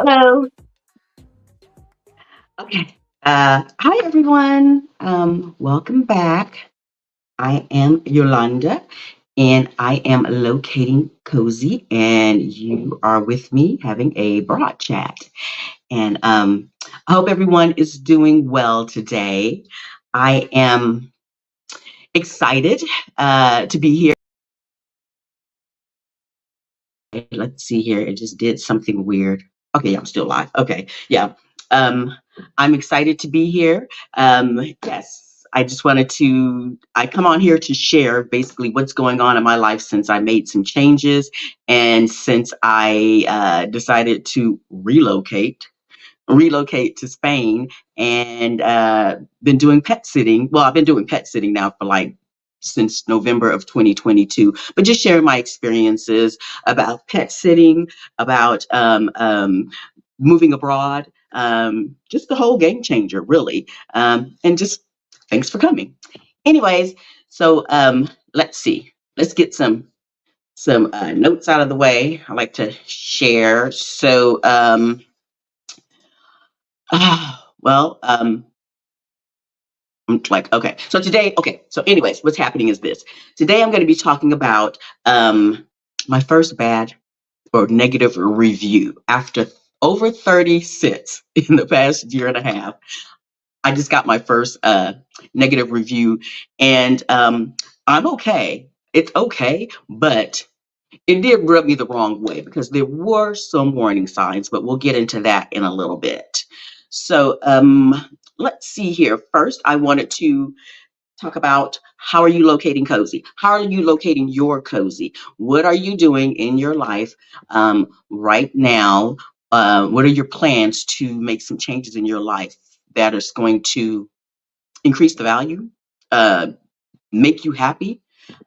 Hello. Okay. Hi, everyone. Welcome back. I am Yolanda, and I am locating cozy, and you are with me having a broad chat. And I hope everyone is doing well today. I am excited to be here. Let's see here. It just did something weird. Okay, yeah, I'm still live. Okay, yeah. Um, I'm excited to be here. Yes, I just wanted to. I come on here to share basically what's going on in my life since I made some changes and since I decided to relocate to Spain and been doing pet sitting. Well, I've been doing pet sitting now for like since November of 2022, but just sharing my experiences about pet sitting, about moving abroad, just the whole game changer, really. And just thanks for coming. Anyways, so let's see. Let's get some notes out of the way. I like to share. So well, I'm like, okay. So today, okay. So, anyways, what's happening is this. Today, I'm going to be talking about my first bad or negative review after over 30 sits in the past year and a half. I just got my first negative review, and I'm okay. It's okay, but it did rub me the wrong way because there were some warning signs, but we'll get into that in a little bit. So let's see here. First, I wanted to talk about how are you locating cozy? How are you locating your cozy? What are you doing in your life right now? What are your plans to make some changes in your life that is going to increase the value, uh, make you happy,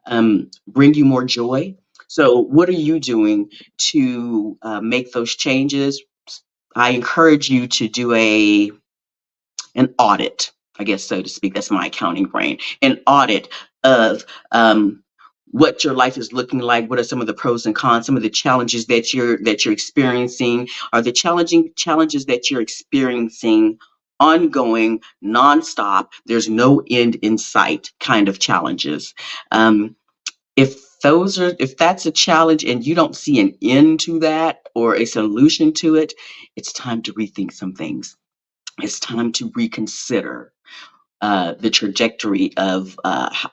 bring you more joy? So, what are you doing to make those changes? I encourage you to do an audit, I guess so to speak. That's my accounting brain. An audit of what your life is looking like. What are some of the pros and cons? Some of the challenges that you're experiencing. Are the challenging challenges that you're experiencing ongoing, nonstop? There's no end in sight kind of challenges. Um, if that's a challenge and you don't see an end to that or a solution to it, it's time to rethink some things. It's time to reconsider the trajectory of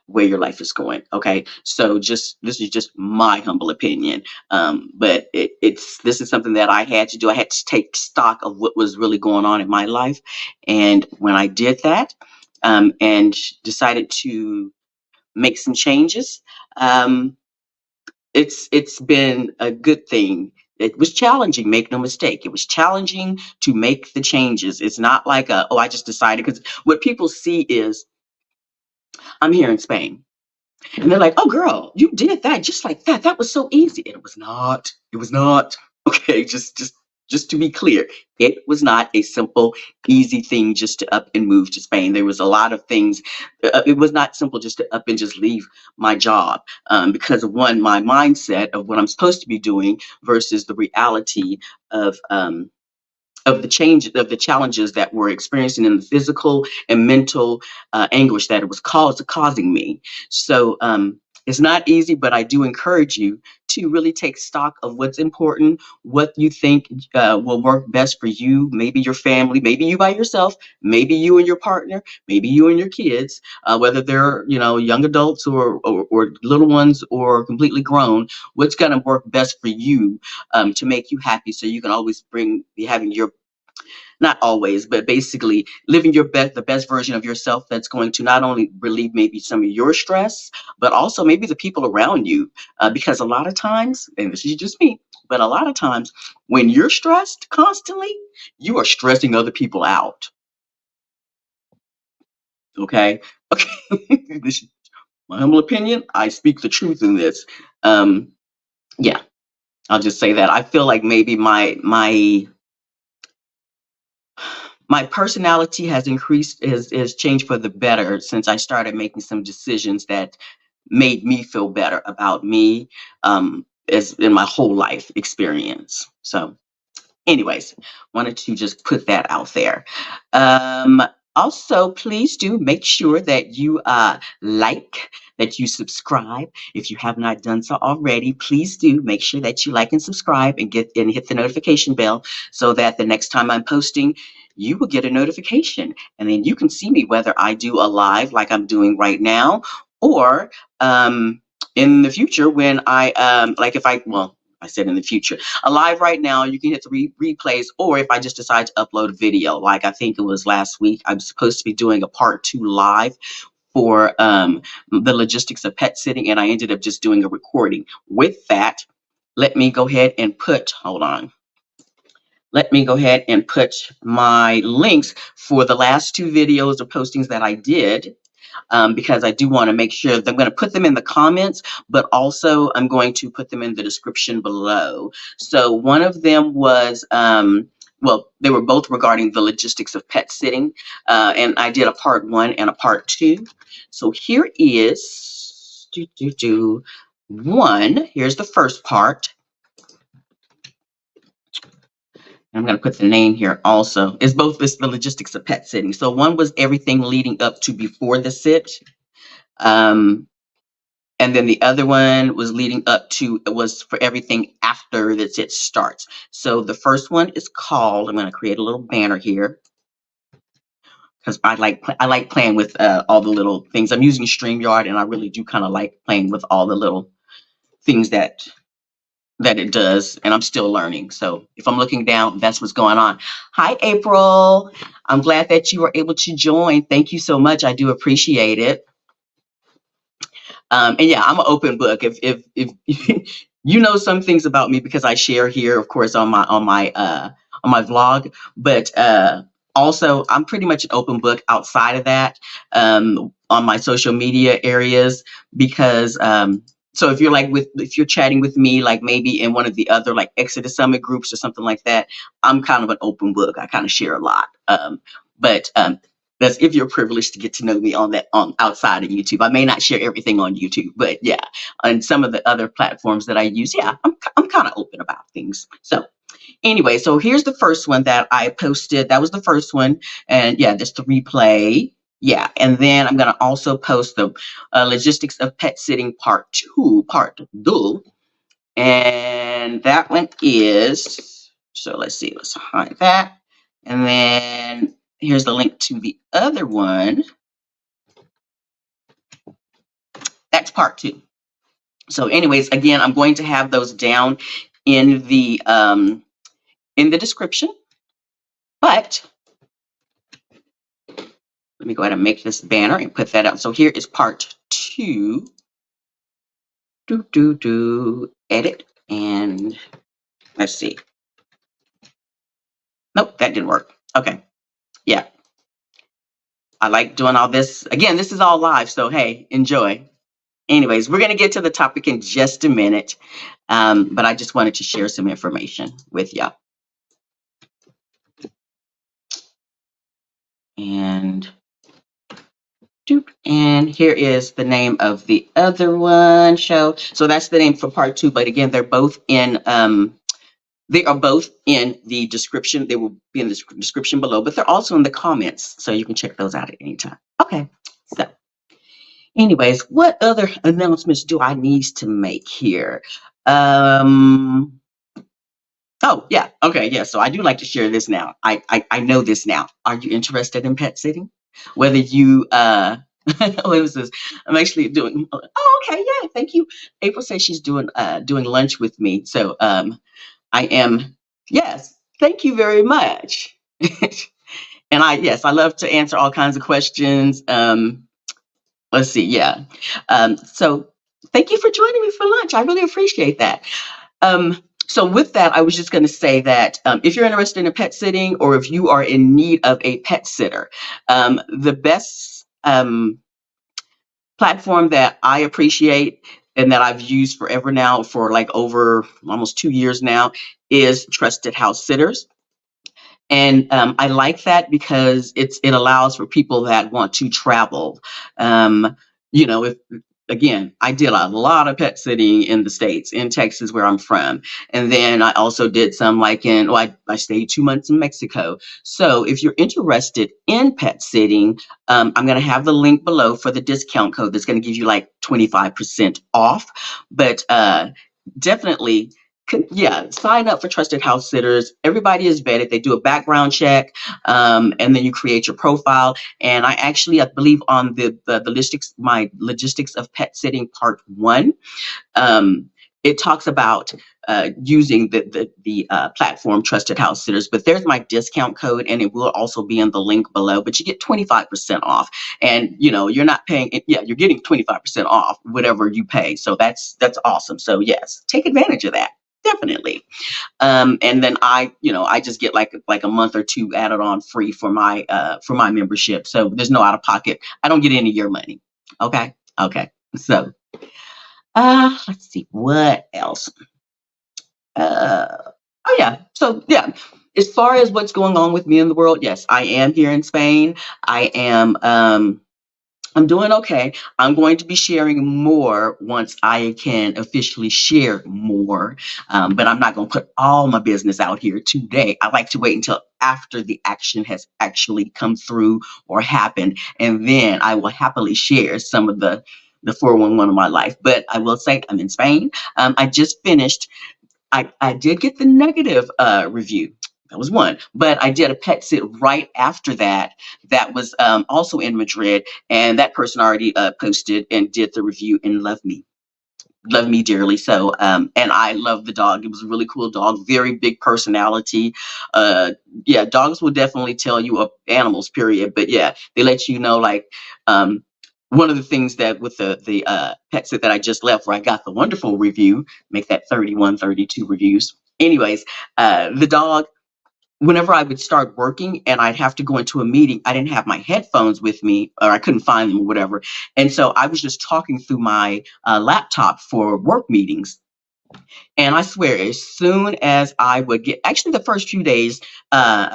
where your life is going. Okay, so just this is just my humble opinion, but it's this is something that I had to do. I had to take stock of what was really going on in my life, and when I did that, and decided to make some changes, um, it's been a good thing. It was challenging, make no mistake. It was challenging to make the changes. It's not like oh, I just decided, because what people see is I'm here in Spain. And they're like, oh girl, you did that just like that. That was so easy. And it was not. It was not. Okay, just to be clear, it was not a simple, easy thing just to up and move to Spain. There was a lot of things. It was not simple just to up and just leave my job because of one, my mindset of what I'm supposed to be doing versus the reality of of the challenges that we're experiencing in the physical and mental anguish that it was causing me. So it's not easy, but I do encourage you to really take stock of what's important, what you think will work best for you, maybe your family, maybe you by yourself, maybe you and your partner, maybe you and your kids, whether they're young adults or little ones or completely grown. What's going to work best for you to make you happy, so you can always be having your, not always, but basically living the best version of yourself that's going to not only relieve maybe some of your stress, but also maybe the people around you. Because a lot of times, and this is just me, but a lot of times when you're stressed constantly, you are stressing other people out. Okay. Okay. This is my humble opinion. I speak the truth in this. Um, yeah, I'll just say that. I feel like maybe my personality has has changed for the better since I started making some decisions that made me feel better about me, as in my whole life experience. So anyways, wanted to just put that out there. Um, Also, please do make sure that you like, that you subscribe. If you have not done so already, please do make sure that you like and subscribe and hit the notification bell so that the next time I'm posting, you will get a notification, and then you can see me whether I do a live like I'm doing right now, or in the future when like if I well. I said in the future. Alive right now, you can hit the replays, or if I just decide to upload a video, like I think it was last week, I'm supposed to be doing a part 2 live for the logistics of pet sitting, and I ended up just doing a recording. With that, let me go ahead and hold on. Let me go ahead and put my links for the last 2 videos or postings that I did, because I do want to make sure that I'm going to put them in the comments, but also I'm going to put them in the description below. So one of them was, well, they were both regarding the logistics of pet sitting, and I did a part 1 and a part 2. So here is one. Here's the first part. I'm going to put the name here also. It's both the logistics of pet sitting. So one was everything leading up to before the sit. And then the other one was leading up to, it was for everything after the sit starts. So the first one is called, I'm going to create a little banner here because I like playing with all the little things. I'm using StreamYard, and I really do kind of like playing with all the little things that it does, and I'm still learning. So if I'm looking down, that's what's going on. Hi, April. I'm glad that you were able to join. Thank you so much. I do appreciate it. And yeah, I'm an open book. If you know some things about me because I share here, of course, on my vlog, but also I'm pretty much an open book outside of that, on my social media areas, because so if you're chatting with me, like maybe in one of the other like Exodus Summit groups or something like that, I'm kind of an open book. I kind of share a lot. But that's if you're privileged to get to know me on outside of YouTube. I may not share everything on YouTube, but yeah, on some of the other platforms that I use, yeah, I'm kind of open about things. So anyway, so here's the first one that I posted. That was the first one, and yeah, just the replay. Yeah, and then I'm gonna also post the logistics of pet sitting part 2, and that one is, so let's see, let's hide that, and then here's the link to the other one. That's part 2. So anyways, again, I'm going to have those down in the description, but let me go ahead and make this banner and put that out. So here is part 2. Edit, and let's see. Nope, that didn't work. Okay, yeah. I like doing all this. Again, this is all live, so hey, enjoy. Anyways, we're going to get to the topic in just a minute, but I just wanted to share some information with y'all. And here is the name of the other one show. So that's the name for part 2. But again, they're both in. They are both in the description. They will be in the description below, but they're also in the comments, so you can check those out at any time. Okay. So, anyways, what other announcements do I need to make here? Oh, yeah. Okay. Yeah. So I do like to share this now. I know this now. Are you interested in pet sitting? Whether you, what was this? I'm actually doing, oh, okay. Yeah. Thank you. April says she's doing lunch with me. So, I am, yes. Thank you very much. And I love to answer all kinds of questions. Let's see. Yeah. So thank you for joining me for lunch. I really appreciate that. So with that, I was just going to say that if you're interested in pet sitting, or if you are in need of a pet sitter, the best platform that I appreciate and that I've used forever now, for like over almost 2 years now, is Trusted HouseSitters. And I like that because it allows for people that want to travel. You know, again, I did a lot of pet sitting in the States, in Texas, where I'm from. And then I also did some like I stayed 2 months in Mexico. So if you're interested in pet sitting, I'm going to have the link below for the discount code that's going to give you like 25% off. But definitely, yeah, sign up for Trusted House Sitters. Everybody is vetted. They do a background check, and then you create your profile. And I believe on the logistics of pet sitting part 1, um, it talks about using the platform Trusted House Sitters. But there's my discount code, and it will also be in the link below. But you get 25% off, and you're not paying. Yeah, you're getting 25% off whatever you pay. So that's awesome. So yes, take advantage of that. Definitely. And then I just get like a month or two added on free for my membership. So there's no out of pocket. I don't get any of your money. Okay. Okay. So let's see what else. Oh yeah. So yeah, as far as what's going on with me in the world, yes, I am here in Spain. I am I'm doing okay. I'm going to be sharing more once I can officially share more. But I'm not going to put all my business out here today. I like to wait until after the action has actually come through or happened. And then I will happily share some of the 411 of my life. But I will say I'm in Spain. I just finished. I did get the negative review. That was one, but I did a pet sit right after that. That was also in Madrid, and that person already posted and did the review and loved me dearly. So, and I love the dog. It was a really cool dog, very big personality. Yeah, dogs will definitely tell you animals, period. But yeah, they let you know like, one of the things that with the pet sit that I just left, where I got the wonderful review, make that 31, 32 reviews. Anyways, the dog, whenever I would start working and I'd have to go into a meeting, I didn't have my headphones with me, or I couldn't find them or whatever. And so I was just talking through my laptop for work meetings. And I swear, as soon as I would get, actually, the first few days,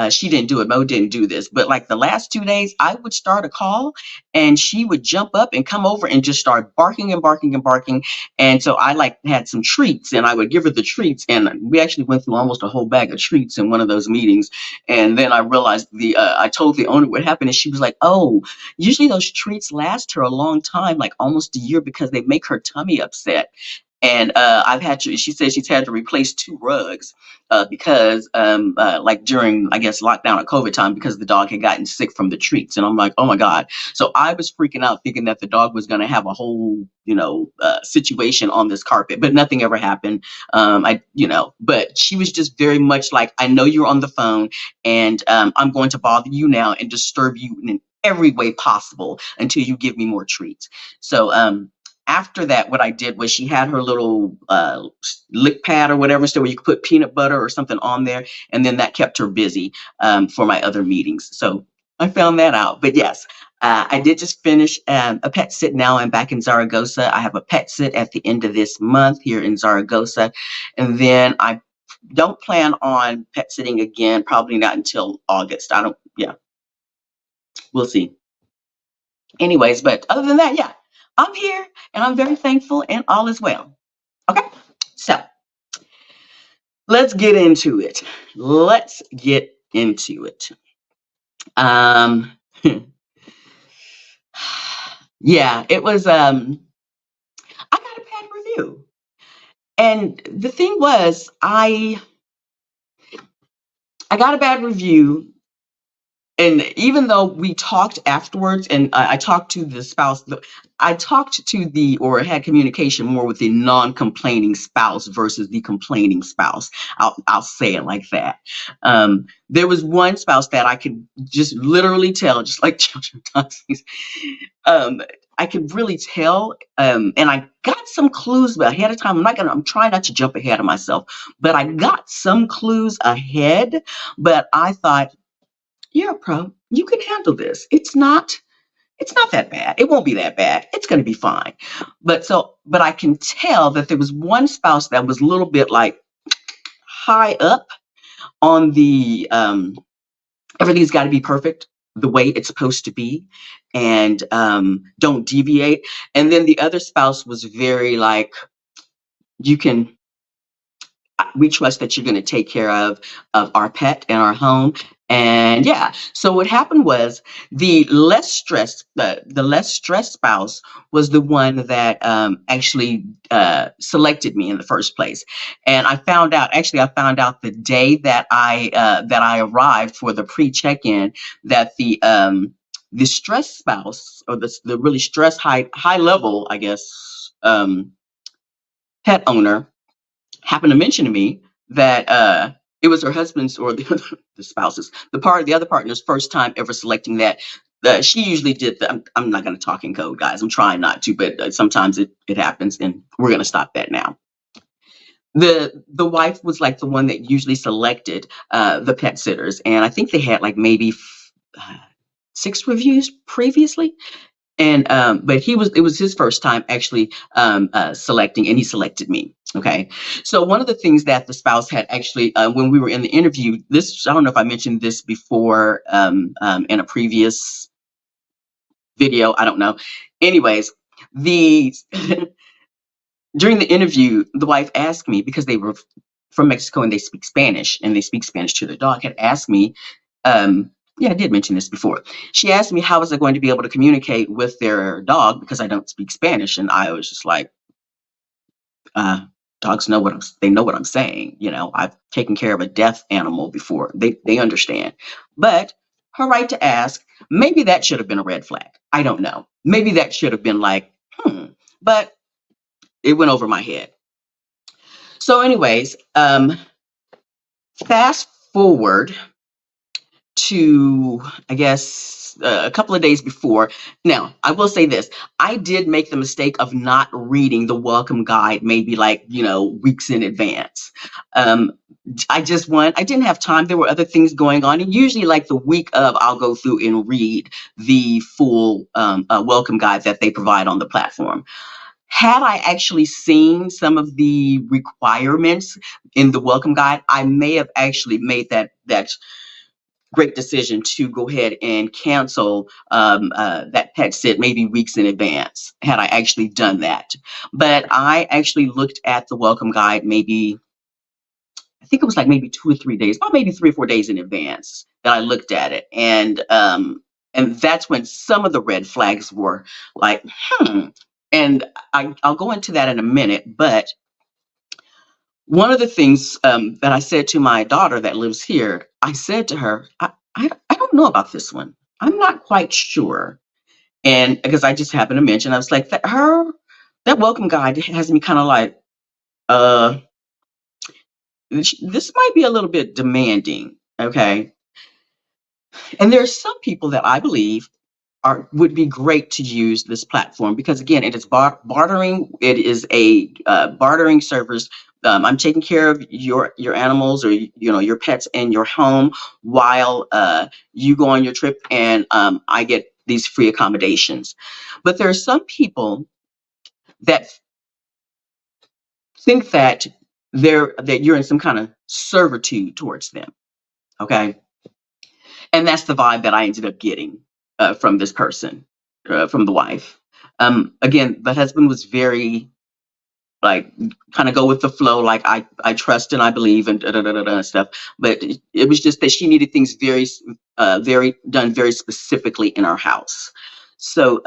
she didn't do it. Mo didn't do this, but like the last 2 days, I would start a call, and she would jump up and come over and just start barking and barking and barking. And so I like had some treats, and I would give her the treats, and we actually went through almost a whole bag of treats in one of those meetings. And then I realized I told the owner what happened, and she was like, "Oh, usually those treats last her a long time, like almost a year, because they make her tummy upset." And she said she's had to replace 2 rugs because like during, I guess, lockdown or COVID time, because the dog had gotten sick from the treats. And I'm like, oh my God. So I was freaking out thinking that the dog was going to have a whole, situation on this carpet, but nothing ever happened. But she was just very much like, I know you're on the phone, and I'm going to bother you now and disturb you in every way possible until you give me more treats. So, after that, what I did was she had her little lick pad or whatever, so where you could put peanut butter or something on there, and then that kept her busy for my other meetings. So I found that out. But yes, I did just finish a pet sit. Now I'm back in Zaragoza. I have a pet sit at the end of this month here in Zaragoza, and then I don't plan on pet sitting again, probably not until August. I don't, yeah, we'll see. Anyways, but other than that, yeah, I'm here and I'm very thankful, and all is well. Okay, so let's get into it. Let's get into it. Um, yeah, it was. I got a bad review, and the thing was, I got a bad review. And even though we talked afterwards, and I talked to the spouse, I talked to or had communication more with the non-complaining spouse versus the complaining spouse. I'll say it like that. There was one spouse that I could just literally tell, just like children talkies. I could really tell, and I got some clues ahead of time. I'm trying not to jump ahead of myself, but I got some clues ahead. But I thought, you're a pro. You can handle this. It's not that bad. It won't be that bad. It's going to be fine. But I can tell that there was one spouse that was a little bit like high up on the everything's got to be perfect. the way it's supposed to be, and don't deviate. And then the other spouse was very like, you can, we trust that you're going to take care of our pet and our home. And yeah, so what happened was the less stressed spouse was the one that actually selected me in the first place. And I found out the day that I arrived for the pre-check-in, that the stressed spouse, or the really stressed high level, I guess, pet owner, happened to mention to me that it was her husband's, or the spouse's, the other partner's first time ever selecting that. She usually did I'm not going to talk in code, guys. I'm trying not to, but sometimes it happens, and we're going to stop that now. The wife was like the one that usually selected the pet sitters, and I think they had like maybe 6 reviews previously. And but it was his first time actually selecting, and he selected me. Okay, so one of the things that the spouse had actually, when we were in the interview, this, I don't know if I mentioned this before in a previous video, I don't know. Anyways, the during the interview, the wife asked me, because they were from Mexico and they speak Spanish, and they speak Spanish to their dog, had asked me, yeah, I did mention this before. She asked me how was I going to be able to communicate with their dog because I don't speak Spanish, and I was just like, dogs know they know what I'm saying. You know, I've taken care of a deaf animal before. They understand. But her right to ask, maybe that should have been a red flag. I don't know. Maybe that should have been like, but it went over my head. So anyways, fast forward to, I guess, a couple of days before. Now, I will say this. I did make the mistake of not reading the welcome guide, maybe like, weeks in advance. I didn't have time. There were other things going on. And usually like the week of, I'll go through and read the full welcome guide that they provide on the platform. Had I actually seen some of the requirements in the welcome guide, I may have actually made that great decision to go ahead and cancel that pet sit maybe weeks in advance, had I actually done that. But I actually looked at the welcome guide maybe, I think it was like maybe 2 or 3 days, or maybe 3 or 4 days in advance that I looked at it. And that's when some of the red flags were like, And I'll go into that in a minute, but one of the things that I said to my daughter that lives here, I said to her, I don't know about this one. I'm not quite sure. And because I just happened to mention, I was like, that welcome guide has me kind of like, this might be a little bit demanding. Okay. And there's some people that I believe would be great to use this platform, because again, it is bartering. It is a bartering service. I'm taking care of your animals, or your pets and your home while you go on your trip, and I get these free accommodations. But there are some people that think that you're in some kind of servitude towards them. Okay. And that's the vibe that I ended up getting from this person, from the wife. Again, the husband was very like, kind of go with the flow, like I trust and I believe and stuff. But it was just that she needed things very, done very specifically in our house. So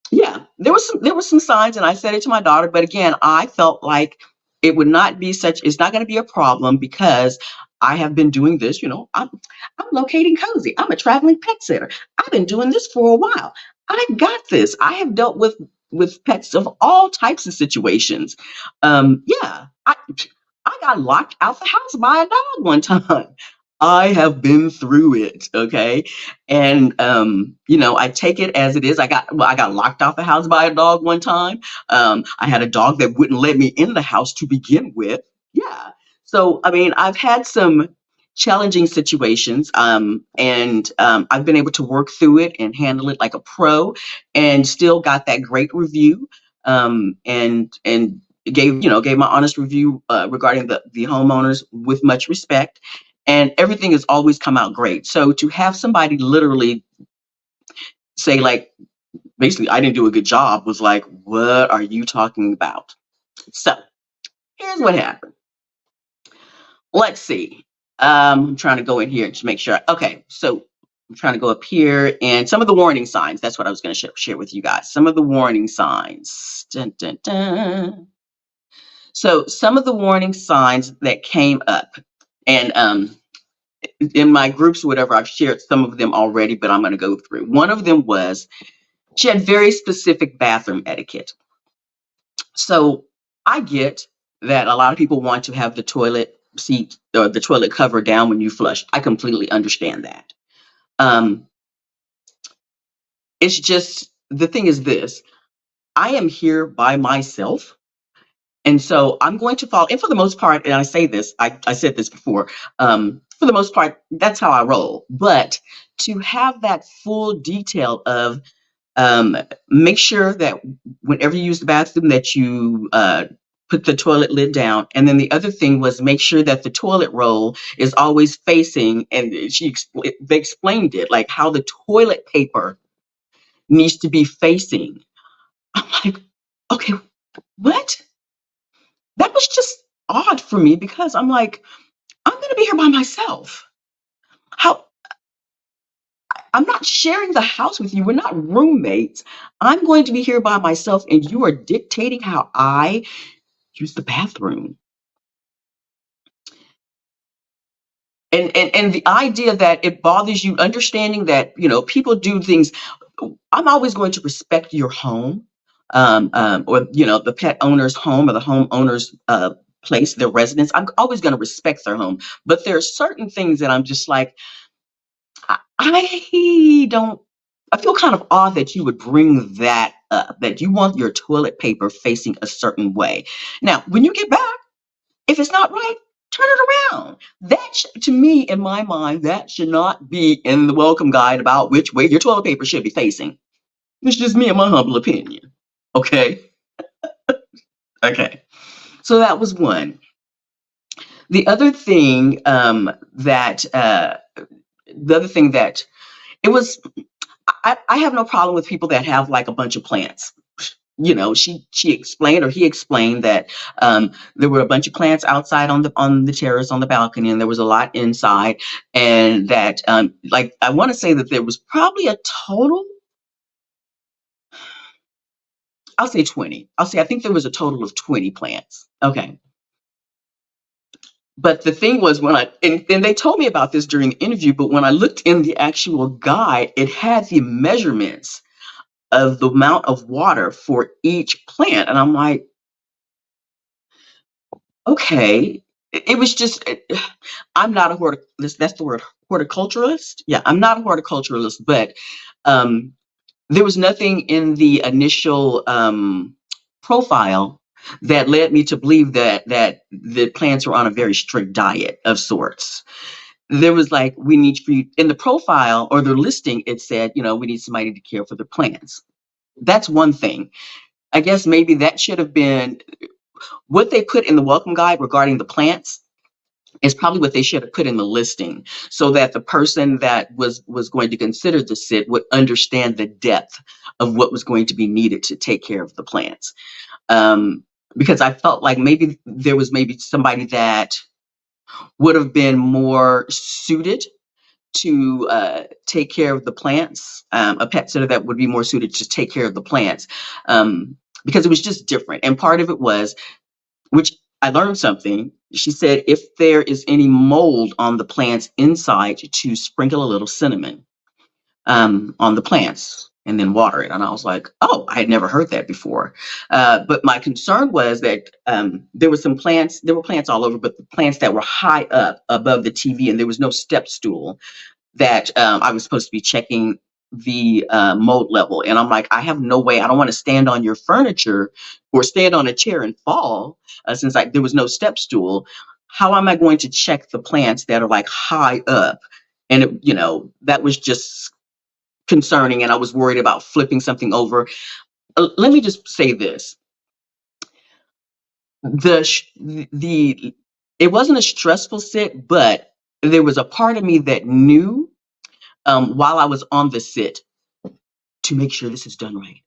yeah, there was some signs, and I said it to my daughter. But again, I felt like it's not going to be a problem, because I have been doing this. I'm locating cozy. I'm a traveling pet sitter. I've been doing this for a while. I've got this. I have dealt with pets of all types of situations. Yeah, I got locked out the house by a dog one time. I have been through it, okay? And I take it as it is. I got locked out the house by a dog one time. I had a dog that wouldn't let me in the house to begin with. Yeah. So, I mean, I've had some challenging situations, and I've been able to work through it and handle it like a pro, and still got that great review, and gave my honest review regarding the homeowners with much respect. and everything has always come out great. So to have somebody literally say, like, basically, I didn't do a good job, was like, what are you talking about? So here's what happened. Let's see. I'm trying to go in here and just make sure. Okay, so I'm trying to go up here and some of the warning signs. That's what I was going to share with you guys. Some of the warning signs. Dun, dun, dun. So some of the warning signs that came up, and in my groups, whatever, I've shared some of them already, but I'm going to go through. One of them was she had very specific bathroom etiquette. So I get that a lot of people want to have the toilet seat or the toilet cover down when you flush. I completely understand that. Um, it's just the thing is this: I am here by myself. And so I'm going to follow, and for the most part, and I say this, I said this before, for the most part, that's how I roll. But to have that full detail of make sure that whenever you use the bathroom that you put the toilet lid down. And then the other thing was make sure that the toilet roll is always facing, and they explained it, like how the toilet paper needs to be facing. I'm like, okay, what? That was just odd for me because I'm like, I'm going to be here by myself. How I'm not sharing the house with you. We're not roommates. I'm going to be here by myself, and you are dictating how I use the bathroom. And the idea that it bothers you, understanding that people do things. I'm always going to respect your home, or the pet owner's home or the homeowner's place, their residence. I'm always going to respect their home, but there are certain things that I'm just like, I don't. I feel kind of odd that you would bring that up, that you want your toilet paper facing a certain way. Now, when you get back, if it's not right, turn it around. To me, in my mind, that should not be in the welcome guide about which way your toilet paper should be facing. It's just me and my humble opinion. Okay. Okay. So that was one. The other thing the other thing that it was, I have no problem with people that have like a bunch of plants. She explained, or he explained, that there were a bunch of plants outside on the terrace, on the balcony, and there was a lot inside, and that like, I want to say that there was probably a total, I'll say 20. I think there was a total of 20 plants. Okay. But the thing was, and they told me about this during the interview, but when I looked in the actual guide, it had the measurements of the amount of water for each plant. And I'm like, okay. It was just, I'm not a horticulturalist. That's the word, horticulturalist. Yeah, I'm not a horticulturalist, but there was nothing in the initial profile that led me to believe that the plants were on a very strict diet of sorts. There was like, we need for you in the profile or the listing, it said, we need somebody to care for the plants. That's one thing. I guess maybe that should have been what they put in the welcome guide regarding the plants is probably what they should have put in the listing, so that the person that was going to consider the sit would understand the depth of what was going to be needed to take care of the plants. Because I felt like maybe there was maybe somebody that would have been more suited to take care of the plants, a pet sitter that would be more suited to take care of the plants, because it was just different. And part of it was, which I learned something. She said, if there is any mold on the plants inside, to sprinkle a little cinnamon on the plants and then water it. And I was like, oh, I had never heard that before. But my concern was that there were plants all over, but the plants that were high up above the TV, and there was no step stool that I was supposed to be checking the mold level. And I'm like, I have no way. I don't want to stand on your furniture or stand on a chair and fall, since there was no step stool. How am I going to check the plants that are like high up? And that was just concerning. And I was worried about flipping something over. Let me just say this. The it wasn't a stressful sit, but there was a part of me that knew, while I was on the sit, to make sure this is done right.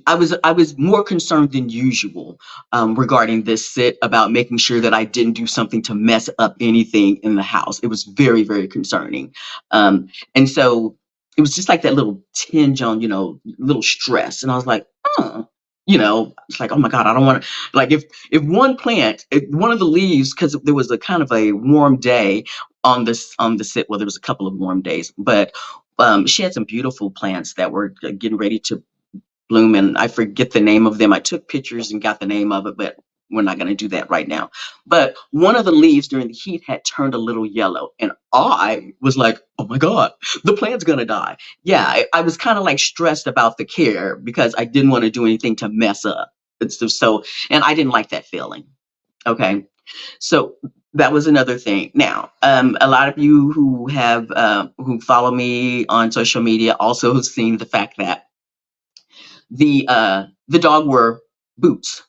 I was more concerned than usual, regarding this sit, about making sure that I didn't do something to mess up anything in the house. It was very, very concerning. And so it was just like that little tinge on, little stress. And I was like, it's like, oh my God, I don't want to, like, if one plant, if one of the leaves, because there was a kind of a warm day on the sit. Well, there was a couple of warm days, but she had some beautiful plants that were getting ready to bloom, and I forget the name of them. I took pictures and got the name of it, but we're not going to do that right now. But one of the leaves during the heat had turned a little yellow, and I was like, oh my God, the plant's going to die. Yeah, I was kind of like stressed about the care because I didn't want to do anything to mess up. It's just so, and I didn't like that feeling. Okay. So that was another thing. Now, a lot of you who follow me on social media also have seen the fact that the dog wore boots.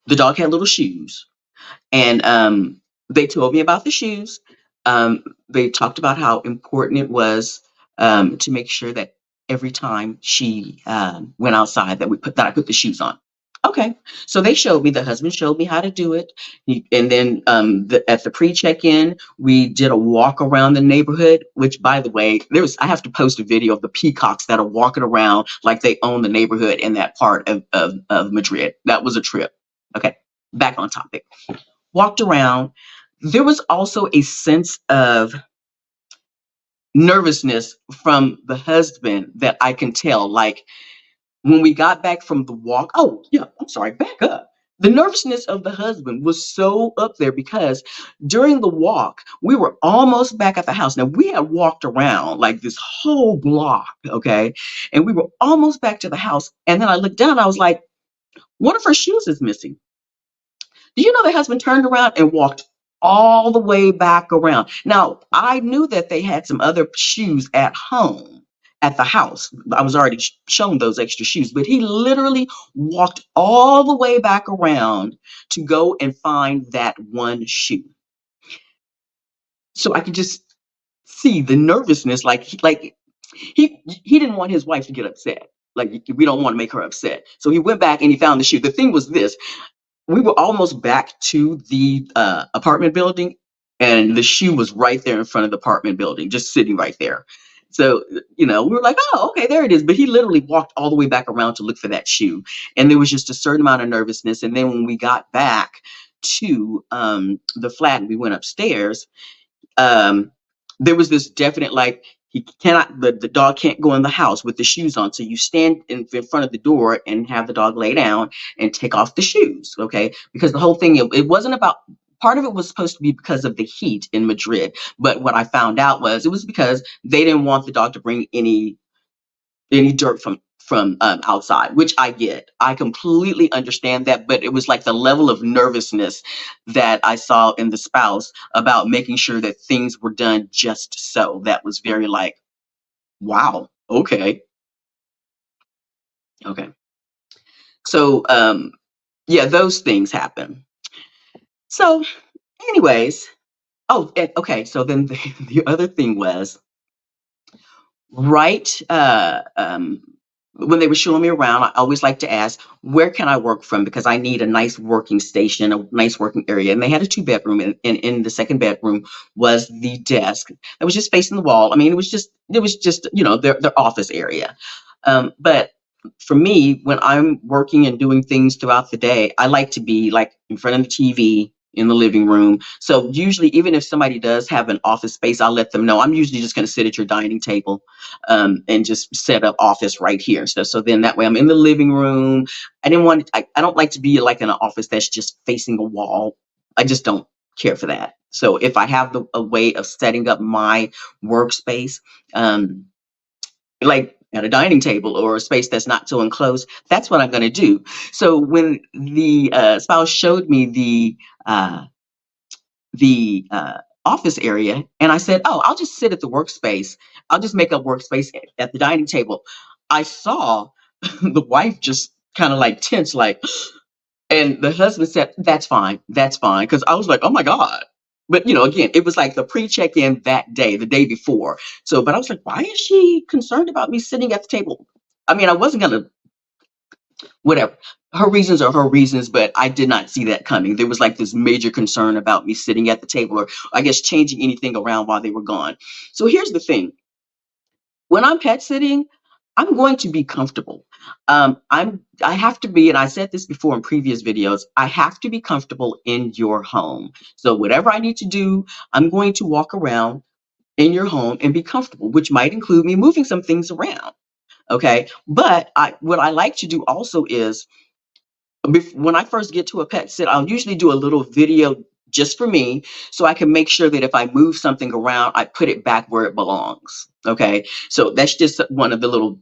The dog had little shoes, and they told me about the shoes. They talked about how important it was, to make sure that every time she went outside that I put the shoes on. Okay, so they showed me. The husband showed me how to do it, and then at the pre-check-in, we did a walk around the neighborhood. Which, by the way, I have to post a video of the peacocks that are walking around like they own the neighborhood in that part of Madrid. That was a trip. Okay, back on topic. Walked around. There was also a sense of nervousness from the husband that I can tell. Like, when we got back from the walk, oh yeah, I'm sorry, back up. The nervousness of the husband was so up there because during the walk, we were almost back at the house. Now, we had walked around like this whole block, okay? And we were almost back to the house. And then I looked down, I was like, one of her shoes is missing. Do you know the husband turned around and walked all the way back around? Now, I knew that they had some other shoes at home, at the house. I was already shown those extra shoes, but he literally walked all the way back around to go and find that one shoe. So I could just see the nervousness, he didn't want his wife to get upset. Like, we don't want to make her upset. So he went back and he found the shoe. The thing was this: we were almost back to the apartment building, and the shoe was right there in front of the apartment building, just sitting right there. So, we were like, oh, okay, there it is. But he literally walked all the way back around to look for that shoe. And there was just a certain amount of nervousness. And then when we got back to the flat and we went upstairs, um, there was this definite, like, the dog can't go in the house with the shoes on. So you stand in front of the door and have the dog lay down and take off the shoes. Okay. Because the whole thing, it wasn't about, part of it was supposed to be because of the heat in Madrid. But what I found out was it was because they didn't want the dog to bring any dirt from outside, which I get. I completely understand that, but it was like the level of nervousness that I saw in the spouse about making sure that things were done just so. That was very like, wow, okay, okay. So yeah, those things happen. So, anyways, okay. So then the other thing was, right, when they were showing me around, I always like to ask, where can I work from? Because I need a nice working station, a nice working area. And they had a 2 bedroom, and in the second bedroom was the desk that was just facing the wall. I mean, it was just their office area. But for me, when I'm working and doing things throughout the day, I like to be like in front of the TV in the living room. So usually, even if somebody does have an office space, I'll let them know I'm usually just going to sit at your dining table, and just set up office right here. So then that way I'm in the living room. I don't like to be like in an office that's just facing a wall. I just don't care for that. So if I have a way of setting up my workspace, like at a dining table or a space that's not so enclosed, that's what I'm going to do. So when the spouse showed me uh, the office area, and I said, "Oh, I'll just sit at the workspace. I'll just make up workspace at the dining table." I saw the wife just kind of like tense, like, and the husband said, that's fine," because I was like, "Oh my God." But again, it was like the pre-check-in that day, the day before. So, but I was like, why is she concerned about me sitting at the table? I mean, I wasn't gonna, whatever. Her reasons are her reasons, but I did not see that coming. There was like this major concern about me sitting at the table, or I guess changing anything around while they were gone. So here's the thing. When I'm pet sitting, I'm going to be comfortable. I have to be, and I said this before in previous videos, I have to be comfortable in your home. So whatever I need to do, I'm going to walk around in your home and be comfortable, which might include me moving some things around. Okay. But what I like to do also is, when I first get to a pet sit, I'll usually do a little video just for me, so I can make sure that if I move something around, I put it back where it belongs. Okay. So that's just one of the little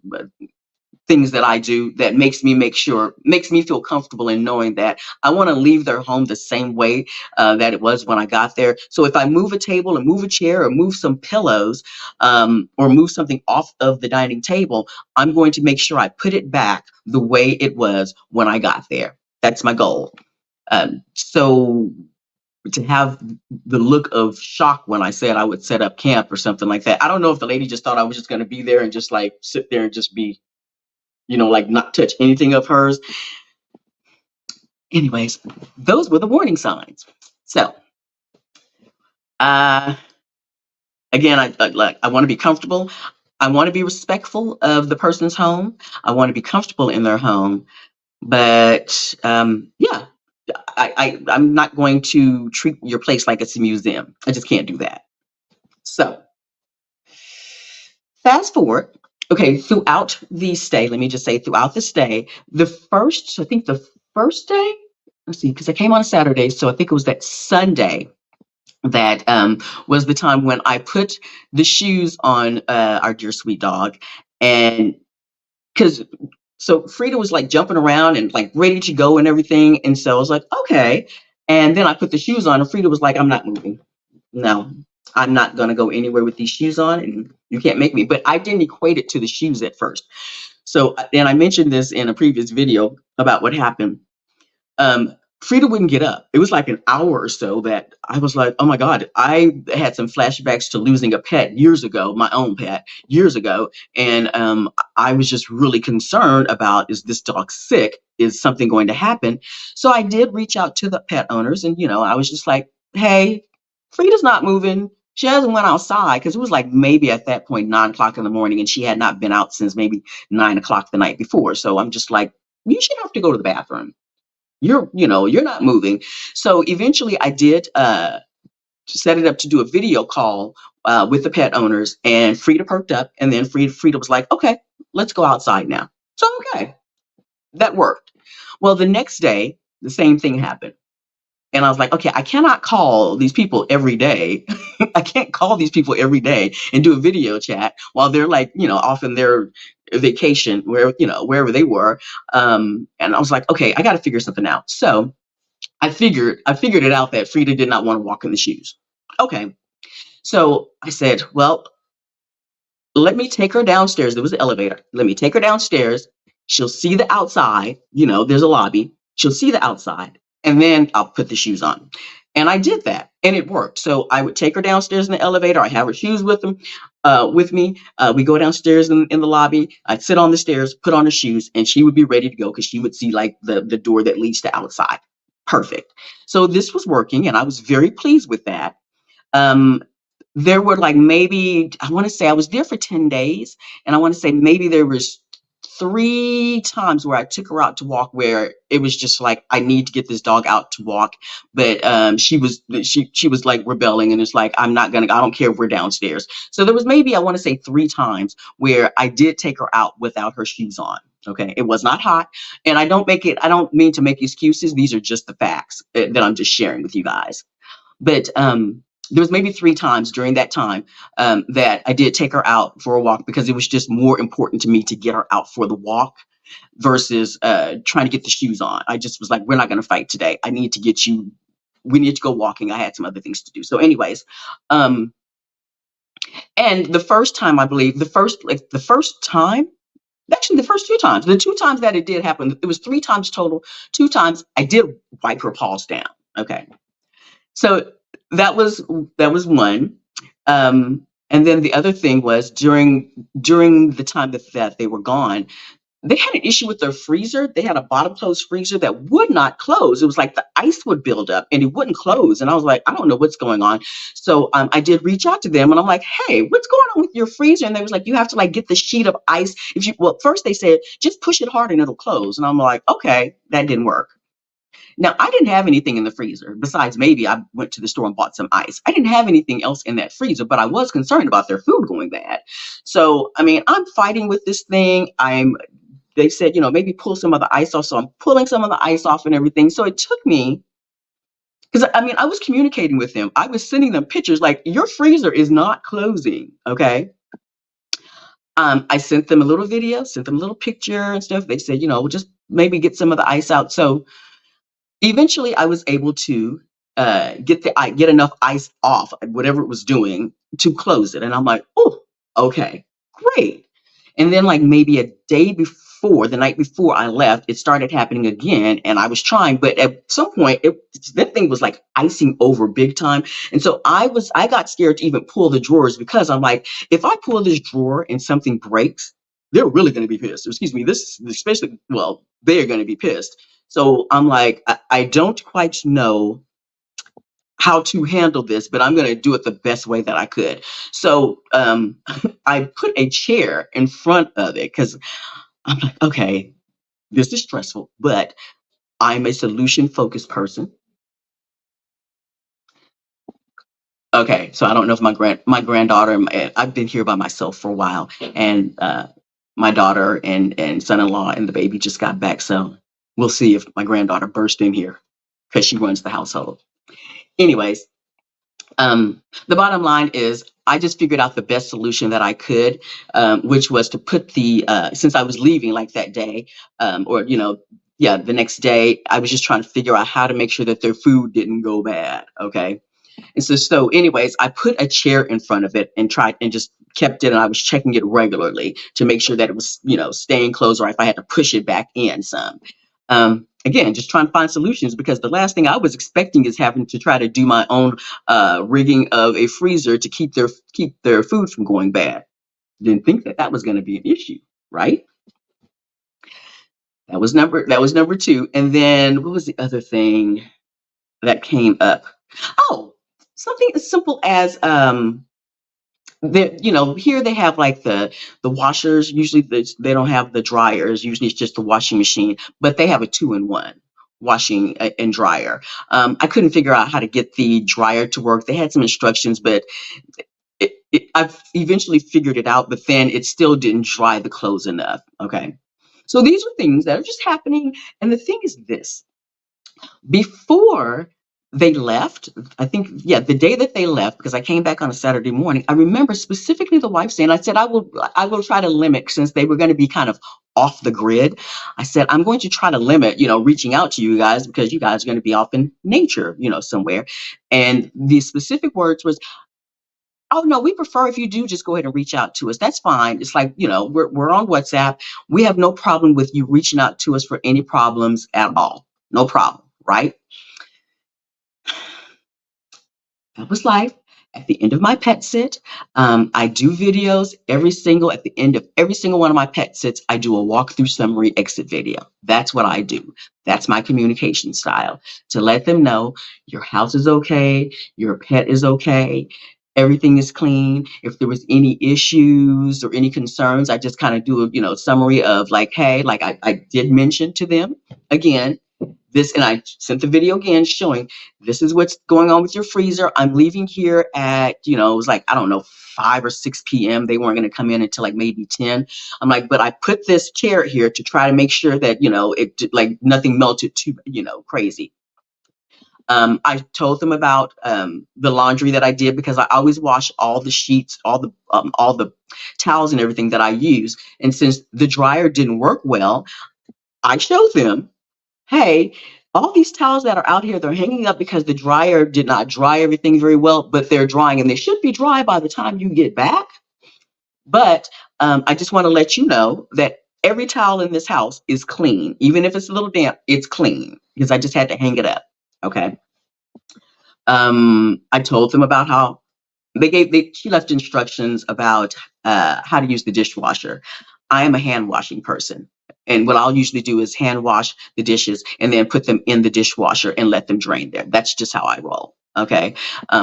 things that I do that makes me feel comfortable in knowing that I want to leave their home the same way that it was when I got there. So if I move a table or move a chair or move some pillows, or move something off of the dining table, I'm going to make sure I put it back the way it was when I got there. That's my goal. So to have the look of shock when I said I would set up camp or something like that. I don't know if the lady just thought I was just going to be there and just like sit there and just be, like not touch anything of hers. Anyways, those were the warning signs. So, uh, again, I want to be comfortable. I want to be respectful of the person's home. I want to be comfortable in their home. But yeah, I'm not going to treat your place like it's a museum. I just can't do that. So, fast forward. Okay, throughout the stay, let me just say throughout the stay, I think the first day, let's see, because I came on a Saturday, so I think it was that Sunday that was the time when I put the shoes on our dear sweet dog. And because so Frida was like jumping around and like ready to go and everything. And so I was like, okay. And then I put the shoes on, and Frida was like, I'm not moving. No, I'm not going to go anywhere with these shoes on, and you can't make me. But I didn't equate it to the shoes at first. So, and I mentioned this in a previous video about what happened. Frida wouldn't get up. It was like an hour or so that I was like, oh my God, I had some flashbacks to losing a pet years ago, my own pet years ago. And I was just really concerned about, is this dog sick? Is something going to happen? So I did reach out to the pet owners, and, I was just like, hey, Frida's not moving. She hasn't went outside, because it was like maybe at that point 9 o'clock in the morning, and she had not been out since maybe 9 o'clock the night before. So I'm just like, you should have to go to the bathroom. You're not moving. So eventually I did set it up to do a video call with the pet owners, and Frida perked up, and then Frida was like, okay, let's go outside now. So, okay, that worked. Well, the next day, the same thing happened. And I was like, okay, I cannot call these people every day. I can't call these people every day and do a video chat while they're like, off in their vacation, wherever they were. And I was like, okay, I got to figure something out. So I figured it out that Frida did not want to walk in the shoes. Okay. So I said, well, let me take her downstairs. There was an elevator. Let me take her downstairs. She'll see the outside. There's a lobby. She'll see the outside, and then I'll put the shoes on. And I did that, and it worked. So I would take her downstairs in the elevator. I have her shoes with me. We go downstairs in the lobby. I'd sit on the stairs, put on her shoes, and she would be ready to go because she would see like the door that leads to outside. Perfect. So this was working, and I was very pleased with that. There were like maybe, I want to say I was there for 10 days, and I want to say maybe there was 3 times where I took her out to walk where it was just like, I need to get this dog out to walk. But she was like rebelling, and it's like, I don't care if we're downstairs. So there was maybe, I want to say 3 times where I did take her out without her shoes on. Okay. It was not hot. And I don't mean to make excuses. These are just the facts that I'm just sharing with you guys. But there was maybe 3 times during that time that I did take her out for a walk, because it was just more important to me to get her out for the walk versus trying to get the shoes on. I just was like, we're not going to fight today. We need to go walking. I had some other things to do. So anyways, and the first time, I believe, the first 2 times, the 2 times that it did happen, it was 3 times total. 2 times I did wipe her paws down. Okay. So that was one. And then the other thing was during the time that they were gone, they had an issue with their freezer. They had a bottom closed freezer that would not close. It was like the ice would build up and it wouldn't close. And I was like, I don't know what's going on. So I did reach out to them and I'm like, hey, what's going on with your freezer? And they was like, you have to like get the sheet of ice. Well, first they said, just push it hard and it'll close. And I'm like, okay, that didn't work. Now, I didn't have anything in the freezer besides maybe I went to the store and bought some ice. I didn't have anything else in that freezer, but I was concerned about their food going bad. So, I mean, I'm fighting with this thing. They said, maybe pull some of the ice off. So I'm pulling some of the ice off and everything. So it took me, because I mean, I was communicating with them. I was sending them pictures like, your freezer is not closing. Okay. I sent them a little video, sent them a little picture and stuff. They said, just maybe get some of the ice out. So eventually I was able to get enough ice off, whatever it was doing, to close it. And I'm like, oh, okay, great. And then like maybe the night before I left, it started happening again. And I was trying, but at some point that thing was like icing over big time. And so I got scared to even pull the drawers because I'm like, if I pull this drawer and something breaks, they're really going to be pissed. Excuse me, they're going to be pissed. So I'm like, I don't quite know how to handle this, but I'm going to do it the best way that I could. So I put a chair in front of it because I'm like, okay, this is stressful, but I'm a solution focused person. Okay, so I don't know if my granddaughter, I've been here by myself for a while, and my daughter and son-in-law and the baby just got back, so we'll see if my granddaughter burst in here because she runs the household. Anyways, the bottom line is I just figured out the best solution that I could, which was to put since I was leaving like that day, the next day, I was just trying to figure out how to make sure that their food didn't go bad. Okay. And so anyways, I put a chair in front of it and tried and just kept it. And I was checking it regularly to make sure that it was, staying closed, or if I had to push it back in some. Again, just trying to find solutions, because the last thing I was expecting is having to try to do my own rigging of a freezer to keep their food from going bad. Didn't think that was going to be an issue, right? That was number two. And then what was the other thing that came up? Oh, something as simple as here they have like the washers. Usually they don't have the dryers. Usually it's just the washing machine, but they have a 2-in-1 washing and dryer. I couldn't figure out how to get the dryer to work. They had some instructions, but I've eventually figured it out, but then it still didn't dry the clothes enough. Okay. So these are things that are just happening. And the thing is this: before they left, I think, the day that they left, because I came back on a Saturday morning, I remember specifically the wife saying, I said, I will try to limit, since they were going to be kind of off the grid. I said, I'm going to try to limit, reaching out to you guys, because you guys are going to be off in nature, somewhere. And the specific words was, oh no, we prefer if you do just go ahead and reach out to us. That's fine. It's like, we're on WhatsApp. We have no problem with you reaching out to us for any problems at all. No problem, right? That was life. At the end of my pet sit, I do videos at the end of every single one of my pet sits, I do a walkthrough summary exit video. That's what I do. That's my communication style, to let them know your house is okay, your pet is okay, everything is clean. If there was any issues or any concerns, I just kind of do a summary of like, hey, like I did mention to them again, this, and I sent the video again showing this is what's going on with your freezer. I'm leaving here at, it was like, I don't know, 5 or 6 p.m. They weren't going to come in until like maybe 10. I'm like, but I put this chair here to try to make sure that, it like nothing melted too, crazy. I told them about the laundry that I did, because I always wash all the sheets, all the towels and everything that I use. And since the dryer didn't work well, I showed them, hey, all these towels that are out here, they're hanging up because the dryer did not dry everything very well, but they're drying, and they should be dry by the time you get back. But I just want to let you know that every towel in this house is clean. Even if it's a little damp, it's clean, because I just had to hang it up. Okay. I told them about how she left instructions about how to use the dishwasher. I am a hand washing person. And what I'll usually do is hand wash the dishes and then put them in the dishwasher and let them drain there. That's just how I roll. Okay.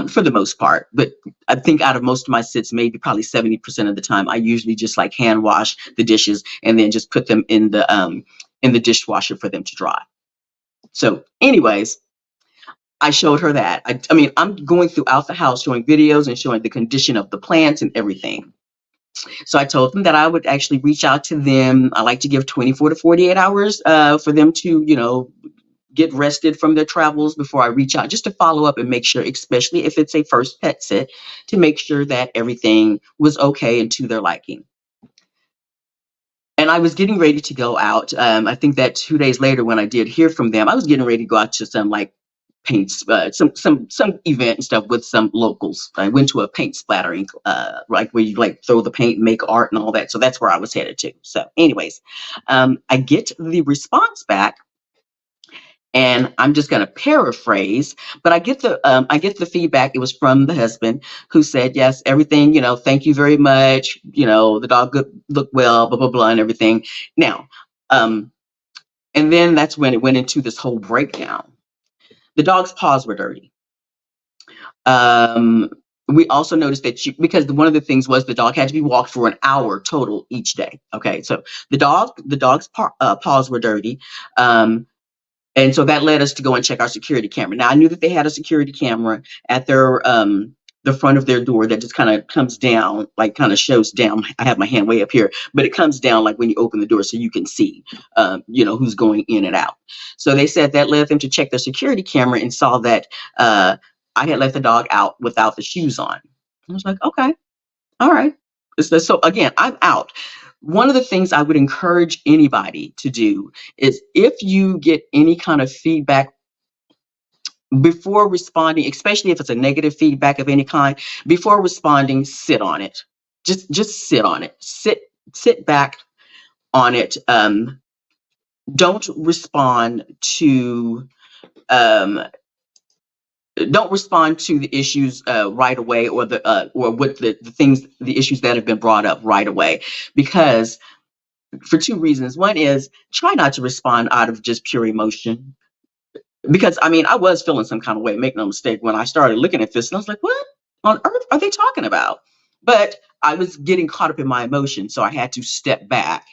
For the most part. But I think out of most of my sits, maybe probably 70% of the time, I usually just like hand wash the dishes and then just put them in the dishwasher for them to dry. So anyways, I showed her that. I mean, I'm going throughout the house showing videos and showing the condition of the plants and everything. So I told them that I would actually reach out to them. I like to give 24 to 48 hours for them to, get rested from their travels before I reach out, just to follow up and make sure, especially if it's a first pet sit, to make sure that everything was okay and to their liking. And I was getting ready to go out. I think that 2 days later, when I did hear from them, I was getting ready to go out to some like paints, some event and stuff with some locals. I went to a paint splattering, like where you like throw the paint, and make art, and all that. So that's where I was headed to. So, anyways, I get the response back, and I'm just going to paraphrase, but I get the feedback. It was from the husband, who said, yes, everything, thank you very much. The dog looked well, blah, blah, blah, and everything. Now, and then that's when it went into this whole breakdown. The dog's paws were dirty. We also noticed that because one of the things was the dog had to be walked for an hour total each day. Okay. So the dog's paws were dirty. And so that led us to go and check our security camera. Now I knew that they had a security camera at their the front of their door that just kind of comes down, like kind of shows down. I have my hand way up here, but it comes down like when you open the door, so you can see, who's going in and out. So they said that led them to check their security camera and saw that I had let the dog out without the shoes on. I was like, okay, all right. So again, I'm out. One of the things I would encourage anybody to do is, if you get any kind of feedback before responding, especially if it's a negative feedback of any kind, before responding, sit on it. Just sit on it. Sit back on it. Don't respond to um, don't respond to the issues right away, or what the issues that have been brought up right away, because for two reasons. One is, try not to respond out of just pure emotion. Because I mean, I was feeling some kind of way, make no mistake, when I started looking at this, and I was like, what on earth are they talking about? But I was getting caught up in my emotions, so I had to step back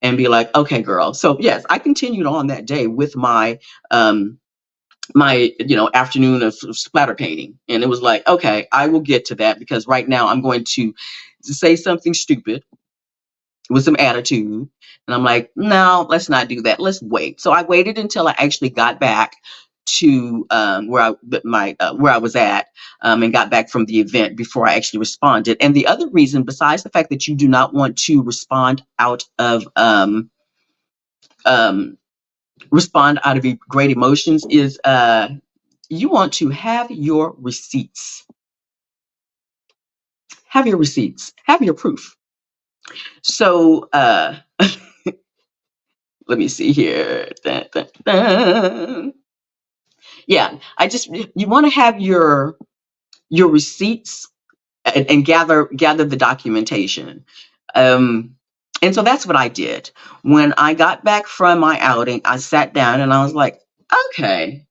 and be like, okay, girl. So yes, I continued on that day with my afternoon of splatter painting, and it was like, okay, I will get to that, because right now I'm going to say something stupid with some attitude. And I'm like, no, let's not do that. Let's wait. So I waited until I actually got back to where I was at, and got back from the event before I actually responded. And the other reason, besides the fact that you do not want to respond out of great emotions, is you want to have your receipts. Have your receipts. Have your proof. So let me see here. Dun, dun, dun. Yeah, you want to have your receipts, and gather the documentation. And so that's what I did. When I got back from my outing, I sat down and I was like, okay.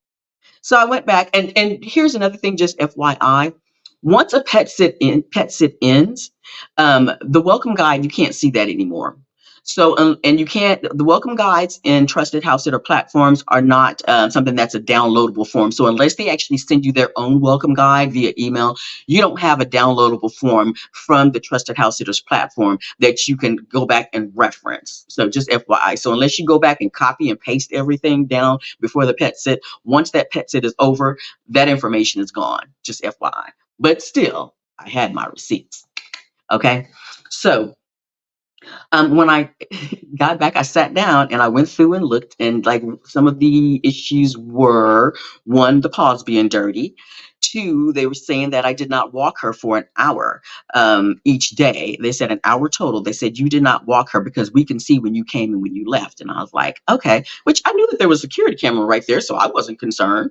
So I went back, and here's another thing, just FYI. Once a pet sit ends, the welcome guide, you can't see that anymore. So, and the welcome guides in trusted house sitter platforms are not something that's a downloadable form. So unless they actually send you their own welcome guide via email, you don't have a downloadable form from the trusted house sitters platform that you can go back and reference. So just FYI. So unless you go back and copy and paste everything down before the pet sit, once that pet sit is over, that information is gone. Just FYI. But still, I had my receipts. Okay. So when I got back, I sat down and I went through and looked, and like some of the issues were: one, the paws being dirty; two, they were saying that I did not walk her for an hour each day. They said an hour total. They said, you did not walk her because we can see when you came and when you left. And I was like, okay, which I knew that there was a security camera right there, so I wasn't concerned.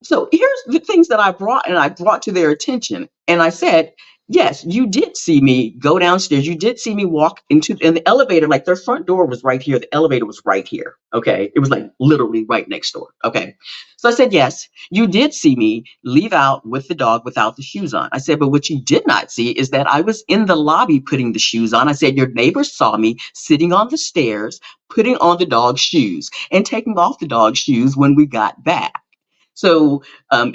So here's the things that I brought to their attention. And I said, yes, you did see me go downstairs. You did see me walk in the elevator. Like their front door was right here. The elevator was right here. Okay. It was like literally right next door. Okay. So I said, yes, you did see me leave out with the dog without the shoes on. I said, but what you did not see is that I was in the lobby putting the shoes on. I said, your neighbors saw me sitting on the stairs, putting on the dog's shoes and taking off the dog's shoes when we got back. So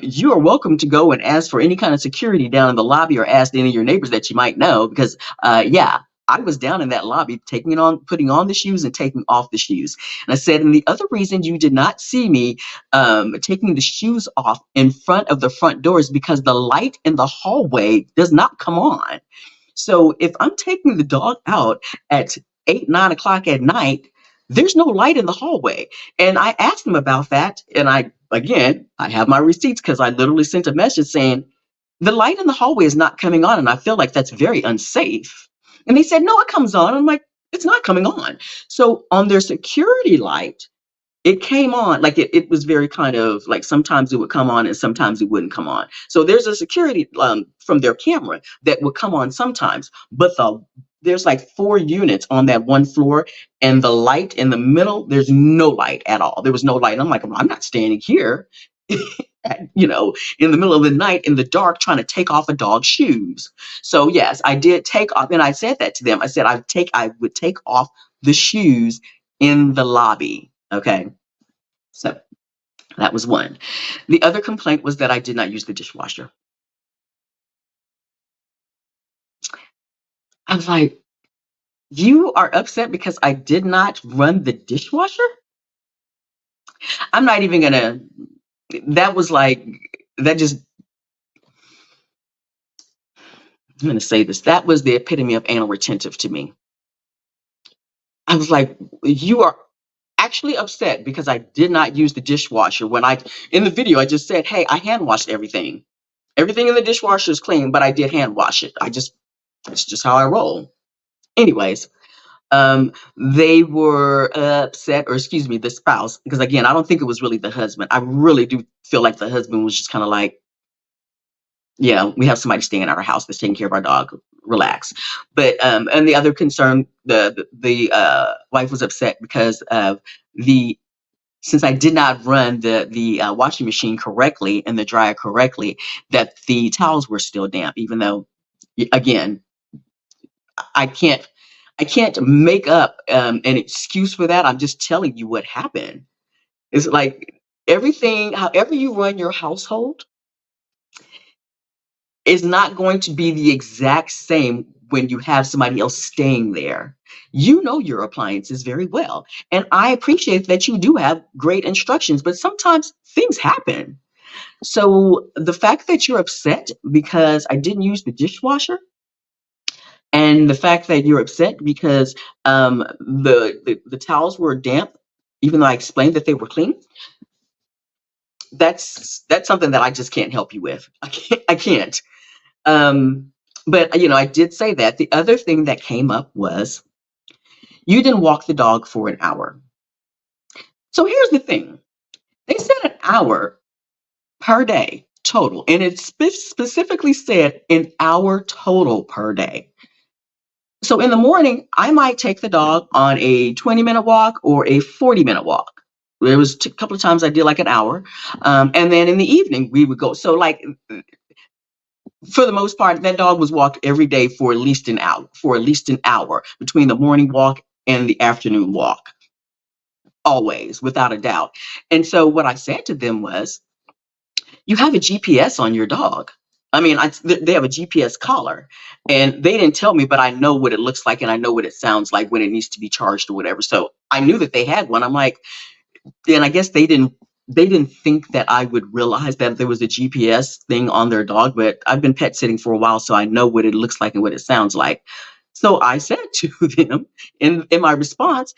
you are welcome to go and ask for any kind of security down in the lobby or ask any of your neighbors that you might know because yeah, I was down in that lobby taking it on, putting on the shoes and taking off the shoes. And I said, and the other reason you did not see me taking the shoes off in front of the front door is because the light in the hallway does not come on. So if I'm taking the dog out at 8, 9 o'clock at night, there's no light in the hallway. And I asked them about that. And I have my receipts because I literally sent a message saying, the light in the hallway is not coming on. And I feel like that's very unsafe. And they said, no, it comes on. I'm like, it's not coming on. So on their security light, it came on like it was very kind of like sometimes it would come on and sometimes it wouldn't come on. So there's a security from their camera that would come on sometimes, but there's like 4 units on that one floor, and the light in the middle, there's no light at all. There was no light. I'm like, I'm not standing here, in the middle of the night in the dark trying to take off a dog's shoes. So yes, I did take off, and I said that to them. I said I would take off the shoes in the lobby. Okay. So that was one. The other complaint was that I did not use the dishwasher. I was like, you are upset because I did not run the dishwasher? I'm not even gonna, that was like, that just, I'm gonna say this, that was the epitome of anal retentive to me. I was like, you are actually upset because I did not use the dishwasher when in the video, I just said, hey, I hand washed everything. Everything in the dishwasher is clean, but I did hand wash it. That's just how I roll. Anyways, they were upset, or excuse me, the spouse, because again, I don't think it was really the husband. I really do feel like the husband was just kind of like, yeah, we have somebody staying at our house that's taking care of our dog. Relax. But and the other concern, the wife was upset because of the since I did not run the washing machine correctly and the dryer correctly, that the towels were still damp, even though, again, I can't I can't make up an excuse for that. I'm just telling you what happened. It's like everything, however you run your household, is not going to be the exact same when you have somebody else staying there. You know your appliances very well. And I appreciate that you do have great instructions, but sometimes things happen. So the fact that you're upset because I didn't use the dishwasher, and the fact that you're upset because the towels were damp, even though I explained that they were clean, that's something that I just can't help you with. I can't. Um, but I did say that. The other thing that came up was you didn't walk the dog for an hour. So here's the thing. They said an hour per day total, and it specifically said an hour total per day. So in the morning, I might take the dog on a 20-minute walk or a 40-minute walk. There was a couple of times I did like an hour. And then in the evening, we would go. So like for the most part, that dog was walked every day for at least an hour between the morning walk and the afternoon walk, always, without a doubt. And so what I said to them was, you have a GPS on your dog. I mean, they have a GPS collar, and they didn't tell me, but I know what it looks like and I know what it sounds like when it needs to be charged or whatever. So I knew that they had one. I'm like, and I guess they didn't think that I would realize that there was a GPS thing on their dog, but I've been pet sitting for a while, so I know what it looks like and what it sounds like. So I said to them in my response,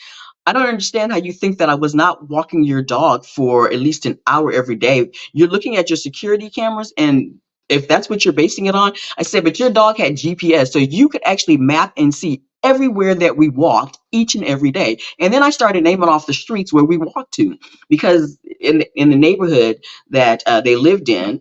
I don't understand how you think that I was not walking your dog for at least an hour every day. You're looking at your security cameras, and if that's what you're basing it on, I said, but your dog had GPS, so you could actually map and see everywhere that we walked each and every day. And then I started naming off the streets where we walked to, because in the neighborhood that they lived in,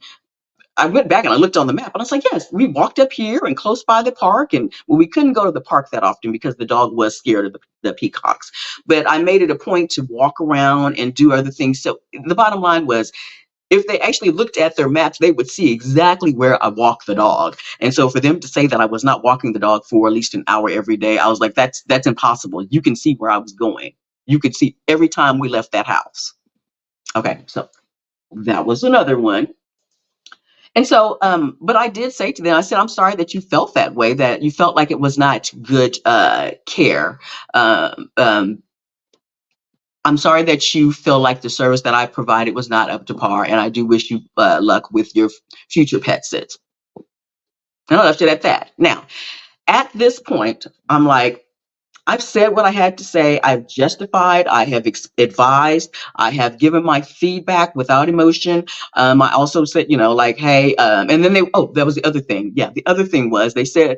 I went back and I looked on the map and I was like, yes, we walked up here and close by the park. And well, we couldn't go to the park that often because the dog was scared of the peacocks. But I made it a point to walk around and do other things. So the bottom line was, if they actually looked at their maps, they would see exactly where I walk the dog. And so for them to say that I was not walking the dog for at least an hour every day, I was like, that's impossible. You can see where I was going. You could see every time we left that house. Okay, so that was another one. And so, but I did say to them, I said, I'm sorry that you felt that way, that you felt like it was not good care. Um, um, I'm sorry that you feel like the service that I provided was not up to par, and I do wish you luck with your future pet sits. And I left it at that. Now, at this point, I'm like, I've said what I had to say. I've justified. I have advised. I have given my feedback without emotion. I also said, like, hey, and then that was the other thing. Yeah, the other thing was they said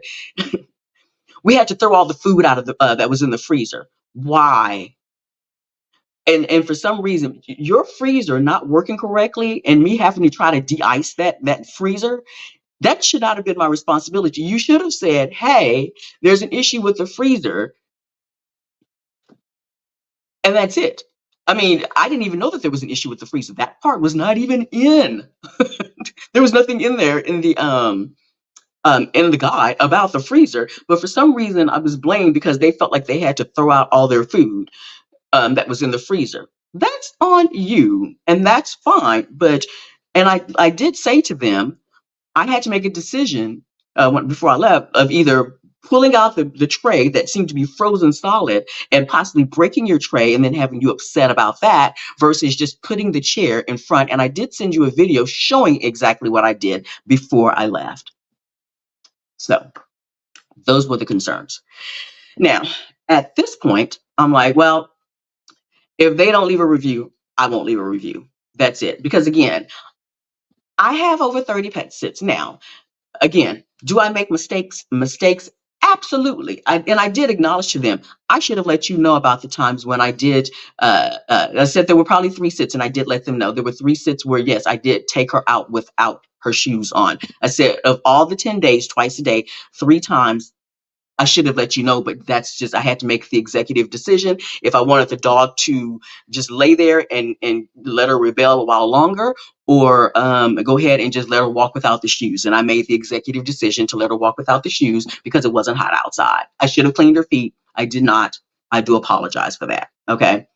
we had to throw all the food out of the that was in the freezer. Why? And for some reason, your freezer not working correctly, and me having to try to de-ice that freezer, that should not have been my responsibility. You should have said, hey, there's an issue with the freezer. And that's it. I mean, I didn't even know that there was an issue with the freezer. That part was not even in. There was nothing in there in the guide about the freezer. But for some reason, I was blamed because they felt like they had to throw out all their food that was in the freezer. That's on you, and that's fine. And I did say to them, I had to make a decision before I left of either pulling out the tray that seemed to be frozen solid and possibly breaking your tray and then having you upset about that, versus just putting the chair in front. And I did send you a video showing exactly what I did before I left. So those were the concerns. Now, at this point, I'm like, well, if they don't leave a review, I won't leave a review. That's it. Because again, I have over 30 pet sits now. Again, do I make mistakes? Absolutely. And I did acknowledge to them, I should have let you know about the times when I did. I said there were probably 3 sits, and I did let them know. There were 3 sits where, yes, I did take her out without her shoes on. I said, of all the 10 days, twice a day, 3 times, I should have let you know, but that's just, I had to make the executive decision. If I wanted the dog to just lay there and let her rebel a while longer, or go ahead and just let her walk without the shoes. And I made the executive decision to let her walk without the shoes because it wasn't hot outside. I should have cleaned her feet. I did not. I do apologize for that. Okay.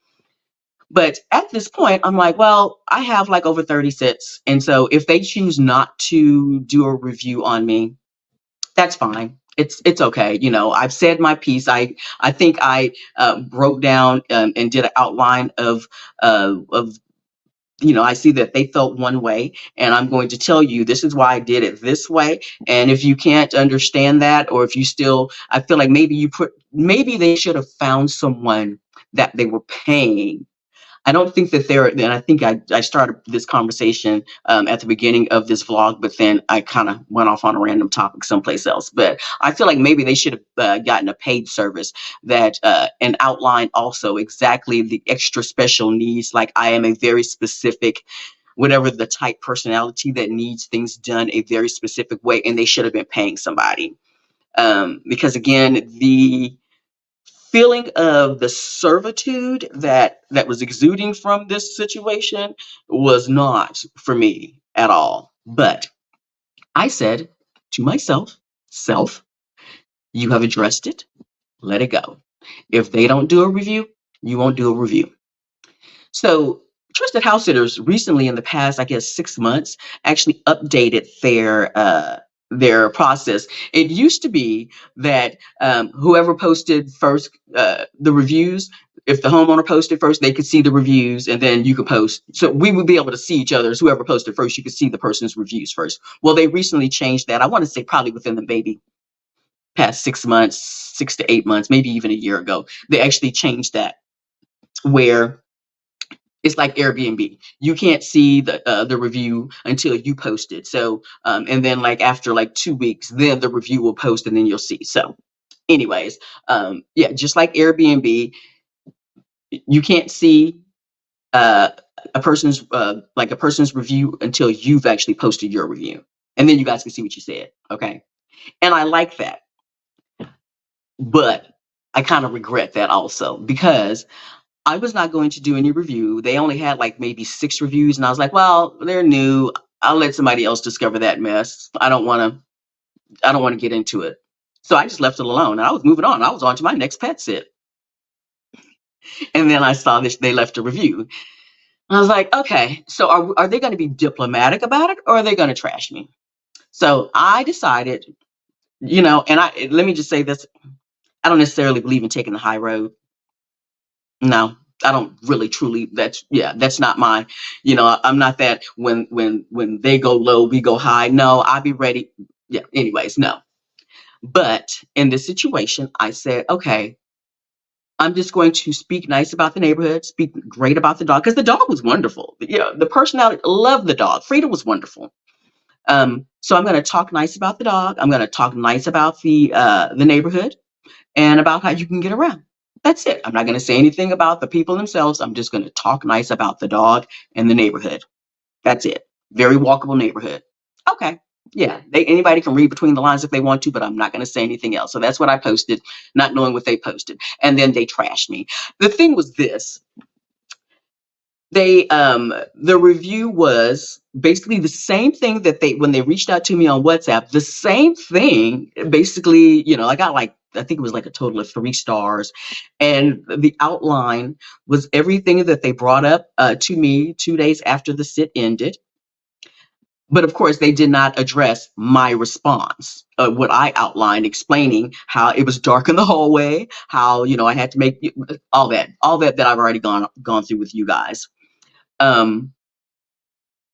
But at this point, I'm like, well, I have like over 30 sits. And so if they choose not to do a review on me, that's fine. It's okay. I've said my piece. I think I broke down and did an outline of I see that they felt one way, and I'm going to tell you this is why I did it this way. And if you can't understand that, or if you still, I feel like maybe they should have found someone that they were paying. I don't think that and I think I started this conversation at the beginning of this vlog, but then I kind of went off on a random topic someplace else. But I feel like maybe they should have gotten a paid service that and outlined also exactly the extra special needs. Like, I am a very specific, whatever the type personality that needs things done a very specific way, and they should have been paying somebody. Because again, the feeling of the servitude that was exuding from this situation was not for me at all. But I said to myself, you have addressed it, let it go. If they don't do a review, you won't do a review. So Trusted House Sitters recently, in the past, I guess 6 months, actually updated their process. It used to be that whoever posted first the reviews, if the homeowner posted first, they could see the reviews, and then you could post. So we would be able to see each other's. Whoever posted first, you could see the person's reviews first. Well, they recently changed that. I want to say probably within the maybe past 6 months, 6 to 8 months, maybe even a year ago. They actually changed that, where it's like Airbnb. You can't see the review until you post it. So and then like after like 2 weeks, then the review will post, and then you'll see. So Anyways, yeah, just like Airbnb, you can't see uh, a person's review until you've actually posted your review, and then you guys can see what you said. Okay, and I like that, but I kind of regret that also because I was not going to do any review. They only had like maybe 6 reviews, and I was like, well, they're new. I'll let somebody else discover that mess. I don't want to. I don't want to get into it. So I just left it alone, and I was moving on. I was on to my next pet sit, and then I saw this. They left a review. I was like, okay, so are they going to be diplomatic about it, or are they going to trash me? So I decided, and let me just say this: I don't necessarily believe in taking the high road. No, I don't really truly. That's not my. I'm not that when they go low, we go high. No, I'll be ready. Yeah. Anyways, no. But in this situation, I said, okay, I'm just going to speak nice about the neighborhood, speak great about the dog, because the dog was wonderful. The personality, loved the dog. Frida was wonderful. So I'm going to talk nice about the dog. I'm going to talk nice about the neighborhood and about how you can get around. That's it. I'm not going to say anything about the people themselves. I'm just going to talk nice about the dog and the neighborhood. That's it. Very walkable neighborhood. Okay. Yeah. Anybody can read between the lines if they want to, but I'm not going to say anything else. So that's what I posted, not knowing what they posted. And then they trashed me. The thing was this. The review was basically the same thing that when they reached out to me on WhatsApp, the same thing. Basically, I got like, I think it was like a total of 3 stars. And the outline was everything that they brought up to me 2 days after the sit ended. But of course, they did not address my response, what I outlined, explaining how it was dark in the hallway, how, I had to make all that I've already gone through with you guys. And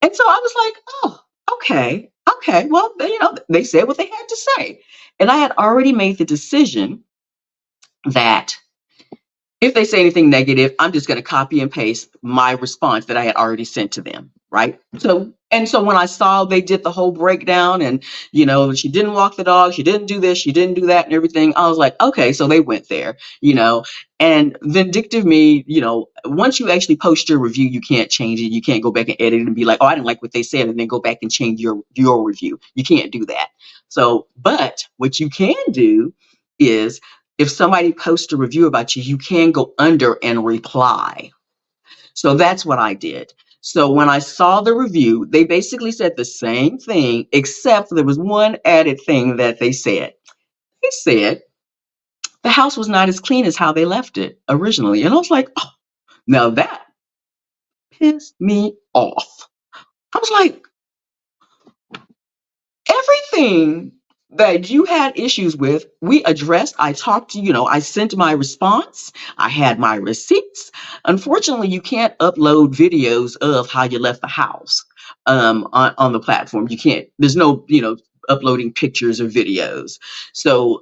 so I was like, oh, okay. Well, they said what they had to say. And I had already made the decision that if they say anything negative, I'm just going to copy and paste my response that I had already sent to them. Right. So when I saw they did the whole breakdown and, she didn't walk the dog, she didn't do this, she didn't do that and everything, I was like, okay, so they went there, and vindictive me, once you actually post your review, you can't change it. You can't go back and edit it and be like, oh, I didn't like what they said, and then go back and change your review. You can't do that. So, but what you can do is if somebody posts a review about you, you can go under and reply. So that's what I did. So when I saw the review, they basically said the same thing, except there was one added thing that they said. They said the house was not as clean as how they left it originally. And I was like, oh, now that pissed me off. I was like, everything that you had issues with, we addressed. I talked to you, I sent my response. I had my receipts. Unfortunately, you can't upload videos of how you left the house on the platform. You can't. There's no, uploading pictures or videos. So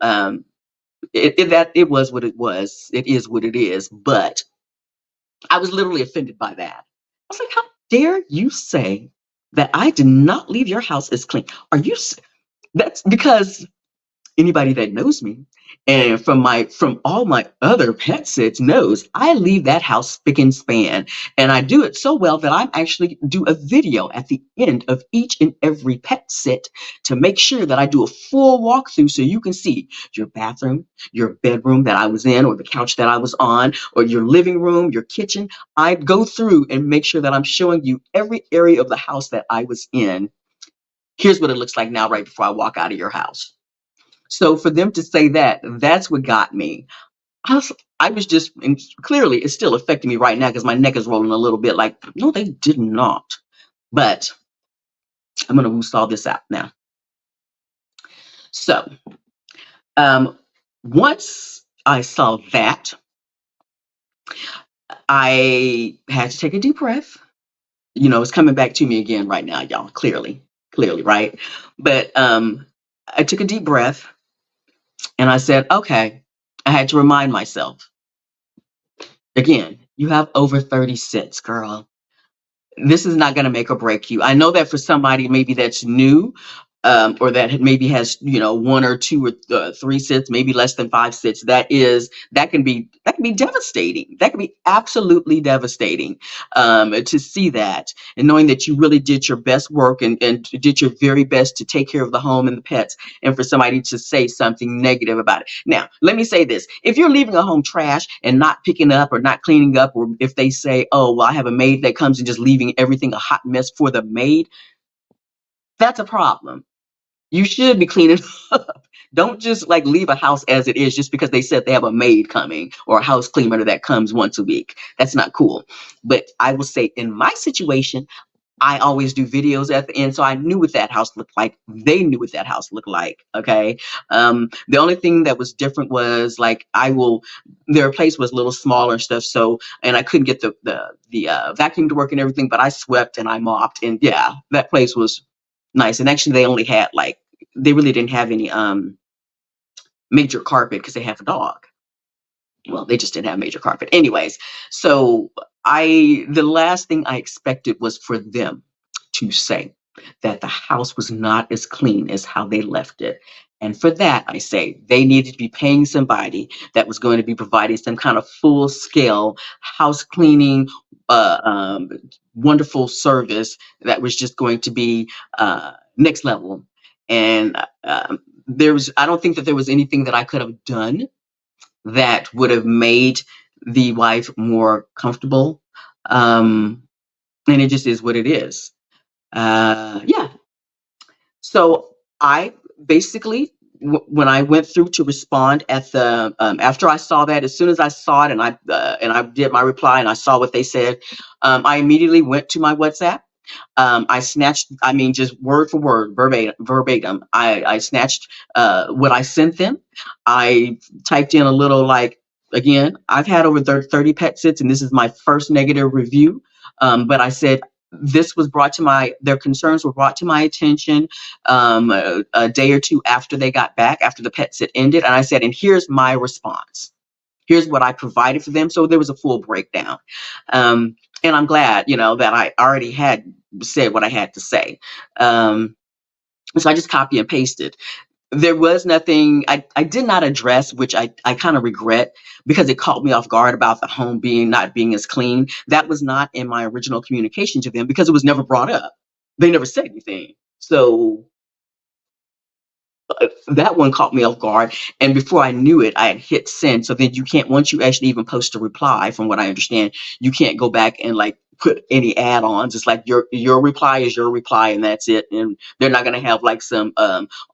it was what it was. It is what it is. But I was literally offended by that. I was like, how dare you say that I did not leave your house as clean? That's because anybody that knows me and from all my other pet sits knows I leave that house spick and span, and I do it so well that I actually do a video at the end of each and every pet sit to make sure that I do a full walkthrough so you can see your bathroom, your bedroom that I was in, or the couch that I was on, or your living room, your kitchen. I go through and make sure that I'm showing you every area of the house that I was in. Here's what it looks like now right before I walk out of your house. So for them to say that, that's what got me. I was just, and clearly it's still affecting me right now because my neck is rolling a little bit like, no, they did not. But I'm going to boost all this out now. So once I saw that, I had to take a deep breath. It's coming back to me again right now, y'all, clearly, right? But I took a deep breath and I said, okay, I had to remind myself. Again, you have over 30 sits, girl. This is not going to make or break you. I know that for somebody maybe that's new, or that maybe has, one or two or three sits, maybe less than five sits, that can be devastating. That can be absolutely devastating, to see that, and knowing that you really did your best work, and did your very best to take care of the home and the pets, and for somebody to say something negative about it. Now, let me say this: if you're leaving a home trash and not picking up or not cleaning up, or if they say, "Oh, well, I have a maid that comes and just leaving everything a hot mess for the maid," that's a problem. You should be cleaning up. Don't just like leave a house as it is just because they said they have a maid coming or a house cleaner that comes once a week. That's not cool. But I will say, in my situation, I always do videos at the end, so I knew what that house looked like. They knew what that house looked like. Okay. The only thing that was different was, like, their place was a little smaller and stuff. So, and I couldn't get the vacuum to work and everything, but I swept and I mopped, and yeah, that place was nice. And actually, they really didn't have any major carpet because they have a dog. Well, they just didn't have major carpet. Anyways, so the last thing I expected was for them to say that the house was not as clean as how they left it. And for that, I say they needed to be paying somebody that was going to be providing some kind of full scale house cleaning, uh, um, wonderful service that was just going to be next level. And I don't think that there was anything that I could have done that would have made the wife more comfortable. Um, and it just is what it is. Yeah. So I basically, when I went through to respond at the after I saw that, as soon as I saw it, and I did my reply and I saw what they said, I immediately went to my WhatsApp. I snatched, I mean, just word for word, verbatim. I snatched what I sent them. I typed in a little, like, again, I've had over 30 pet sits, and this is my first negative review. But I said, their concerns were brought to my attention a day or two after they got back, after the pet sit ended. And I said, and here's my response. Here's what I provided for them. So there was a full breakdown. And I'm glad, that I already had said what I had to say. So I just copy and pasted. There was nothing I did not address, which I kind of regret, because it caught me off guard about the home not being as clean. That was not in my original communication to them because it was never brought up. They never said anything. So that one caught me off guard. And before I knew it, I had hit send. So then you can't, once you actually even post a reply, from what I understand, you can't go back and like put any add-ons. It's like your reply is your reply, and that's it. And they're not going to have like some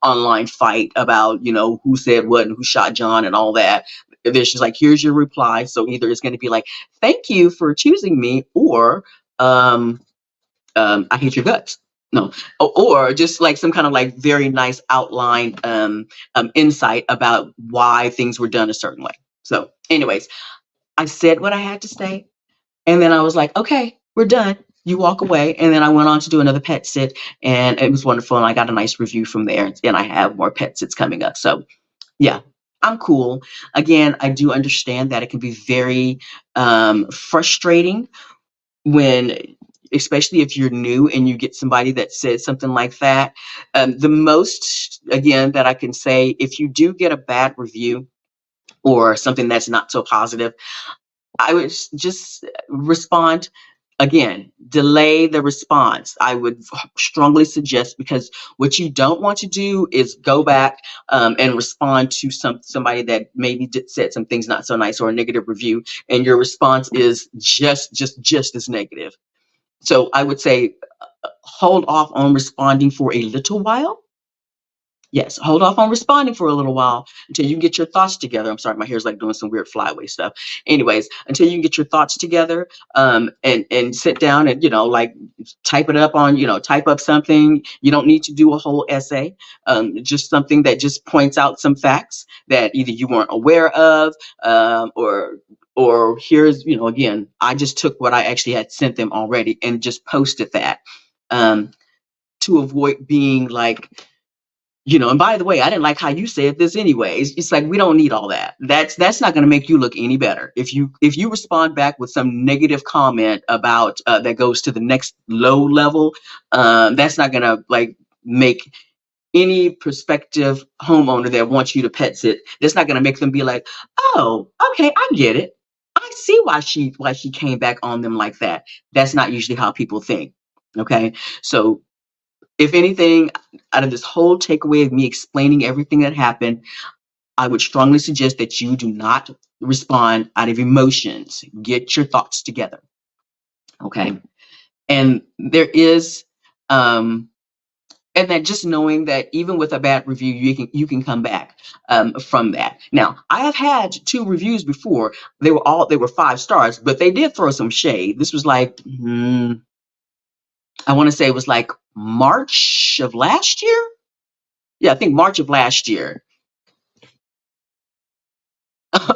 online fight about, who said what and who shot John and all that. There's just like, here's your reply. So either it's going to be like, thank you for choosing me, or I hate your guts. No, or just like some kind of like very nice outline, insight about why things were done a certain way. So, anyways, I said what I had to say, and then I was like, okay, we're done. You walk away, and then I went on to do another pet sit, and it was wonderful, and I got a nice review from there, and I have more pet sits coming up. So, yeah, I'm cool. Again, I do understand that it can be very frustrating when, especially if you're new and you get somebody that says something like that. The most, again, that I can say, if you do get a bad review or something that's not so positive, I would just respond. Again, delay the response. I would strongly suggest, because what you don't want to do is go back and respond to somebody that maybe said some things not so nice, or a negative review, and your response is just as negative. So I would say, hold off on responding for a little while. Yes, hold off on responding for a little while until you get your thoughts together. I'm sorry, my hair's like doing some weird flyway stuff. Anyways, until you can get your thoughts together, and sit down and, like, type it up on, type up something. You don't need to do a whole essay. Just something that just points out some facts that either you weren't aware of, or here's, again, I just took what I actually had sent them already and just posted that, to avoid being like, and by the way, I didn't like how you said this anyways. It's like, we don't need all that. That's not going to make you look any better. If you respond back with some negative comment about that goes to the next low level, that's not going to like make any prospective homeowner that wants you to pet sit, that's not going to make them be like, oh, okay, I get it. I see why she came back on them like that. That's not usually how people think. Okay. So if anything, out of this whole takeaway of me explaining everything that happened, I would strongly suggest that you do not respond out of emotions. Get your thoughts together. Okay. And there is and then just knowing that even with a bad review, you can come back from that. Now, I have had 2 reviews before. They were 5 stars, but they did throw some shade. This was like I want to say it was like March of last year. Yeah, I think March of last year.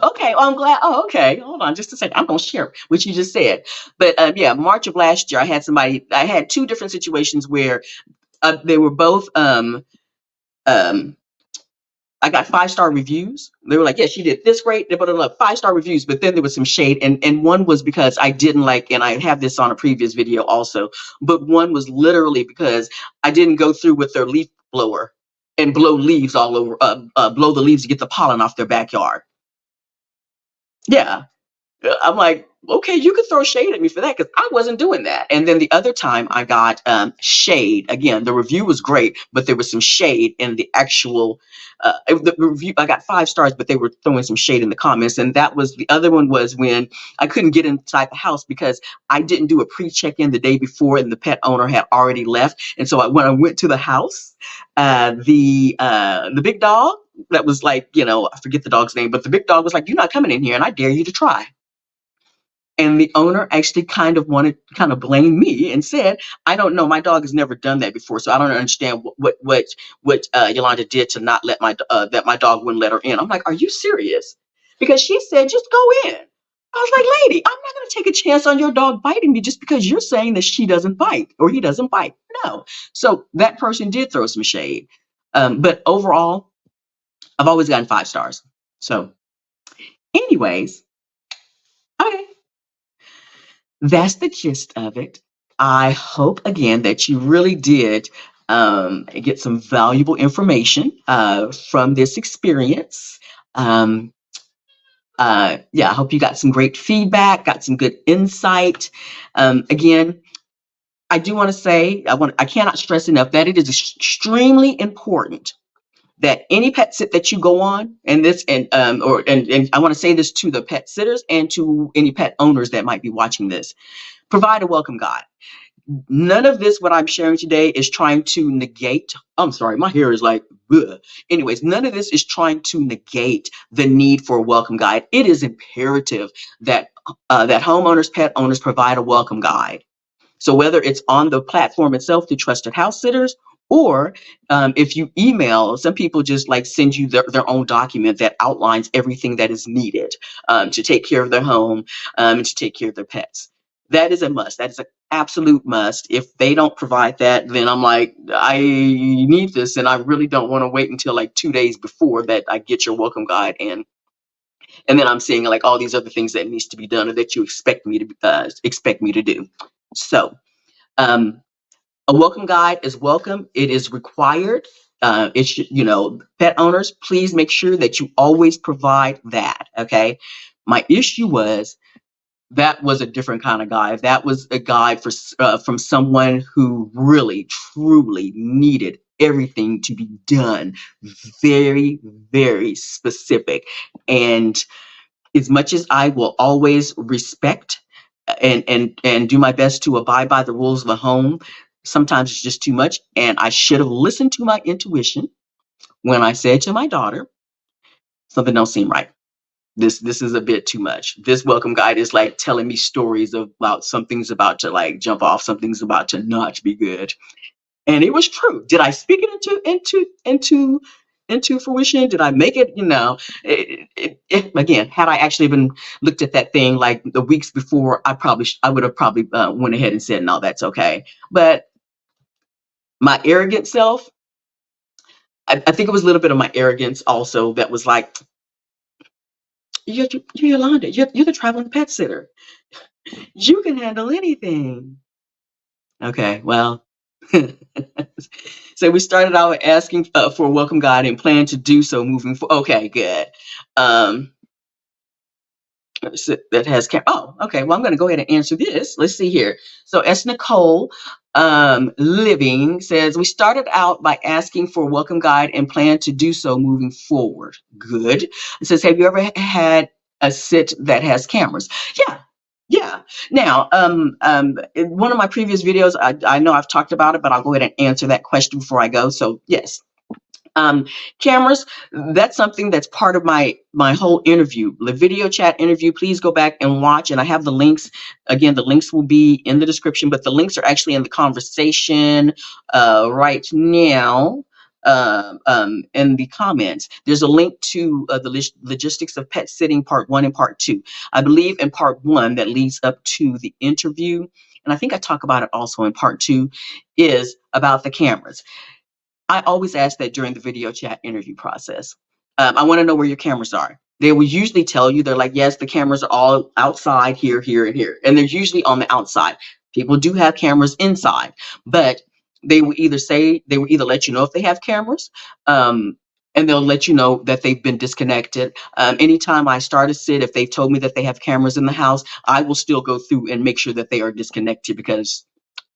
Okay, well, I'm glad. Oh, okay. Hold on just a second. I'm gonna share what you just said. But yeah, March of last year, I had 2 different situations where they were both um I got 5 star reviews. They were like, yeah, she did this great. They put 5 star reviews, but then there was some shade. And one was because I didn't like, and I have this on a previous video also, but one was literally because I didn't go through with their leaf blower and blow leaves all over, blow the leaves to get the pollen off their backyard. Yeah. I'm like, okay, you could throw shade at me for that because I wasn't doing that. And then the other time I got shade. Again, the review was great, but there was some shade in the actual the review. I got 5 stars, but they were throwing some shade in the comments. And that was the other one was when I couldn't get inside the house because I didn't do a pre-check-in the day before, and the pet owner had already left. And so when I went to the house, the big dog that was like, I forget the dog's name, but the big dog was like, "You're not coming in here, and I dare you to try." And the owner actually kind of blame me and said, "I don't know. My dog has never done that before, so I don't understand what Yolanda did to not let that my dog wouldn't let her in." I'm like, "Are you serious?" Because she said, "Just go in." I was like, "Lady, I'm not going to take a chance on your dog biting me just because you're saying that she doesn't bite or he doesn't bite." No. So that person did throw some shade, but overall, I've always gotten 5 stars. So, anyways, okay. That's the gist of it. I hope again that you really did get some valuable information from this experience. Um, yeah, I hope you got some great feedback, got some good insight. Again, I do want to say I cannot stress enough that it is extremely important that any pet sit that you go on, and I want to say this to the pet sitters and to any pet owners that might be watching this. Provide a welcome guide. None of this, what I'm sharing today, is trying to negate. I'm sorry, my hair is like, ugh. Anyways, none of this is trying to negate the need for a welcome guide. It is imperative that that homeowners, pet owners provide a welcome guide. So whether it's on the platform itself, the Trusted House Sitters, or if you email, some people just like send you their own document that outlines everything that is needed to take care of their home and to take care of their pets. That is a must. That is an absolute must. If they don't provide that, then I'm like, I need this, and I really don't want to wait until like 2 days before that I get your welcome guide, and then I'm seeing like all these other things that needs to be done or that you expect me to do. So um, a welcome guide is welcome. It is required. It should, pet owners, please make sure that you always provide that. Okay. My issue was that was a different kind of guide. That was a guide from someone who really, truly needed everything to be done very, very specific. And as much as I will always respect and do my best to abide by the rules of the home, sometimes it's just too much. And I should have listened to my intuition when I said to my daughter, something don't seem right. This is a bit too much. This welcome guide is like telling me stories about something's about to like jump off, something's about to not be good. And it was true. Did I speak it into fruition? Did I make it? Again, had I actually been looked at that thing like the weeks before, I would have probably went ahead and said, no, that's okay. But my arrogant self, I think it was a little bit of my arrogance also that was like, you're Yolanda, you're the traveling pet sitter. You can handle anything. Okay, well. So we started out with asking for a welcome guide and plan to do so moving forward. Okay, good. Um, that has oh, okay, well, I'm going to go ahead and answer this. Let's see here. So S Nicole Living says, we started out by asking for a welcome guide and plan to do so moving forward. Good. It says, have you ever had a sit that has cameras? Yeah. Yeah. Now, in one of my previous videos, I know I've talked about it, but I'll go ahead and answer that question before I go. So yes, um, cameras, that's something that's part of my whole interview, the video chat interview. Please go back and watch, and I have the links. Again, the links will be in the description, but the links are actually in the conversation right now. In the comments, there's a link to the logistics of pet sitting part 1 and part 2. I believe in part 1 that leads up to the interview, and I think I talk about it also in part 2, is about the cameras. I always ask that during the video chat interview process. I want to know where your cameras are. They will usually tell you, they're like, yes, the cameras are all outside here, here, and here. And they're usually on the outside. People do have cameras inside, but they will either let you know if they have cameras, and they'll let you know that they've been disconnected. Anytime I start a sit, if they've told me that they have cameras in the house, I will still go through and make sure that they are disconnected, because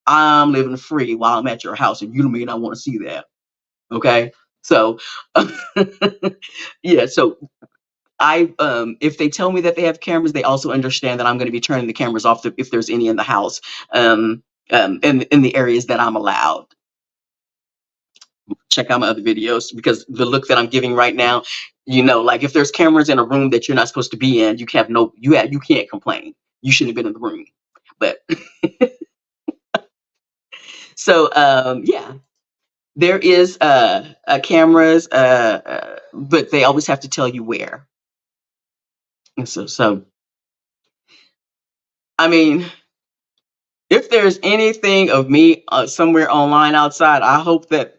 I'm living free while I'm at your house, and you may not want to see that. Okay. So, yeah. So if they tell me that they have cameras, they also understand that I'm going to be turning the cameras off if there's any in the house, in the areas that I'm allowed. Check out my other videos, because the look that I'm giving right now, like if there's cameras in a room that you're not supposed to be in, you can't complain. You shouldn't have been in the room. But so, yeah. There is cameras, but they always have to tell you where. And so I mean, if there's anything of me somewhere online outside, I hope that.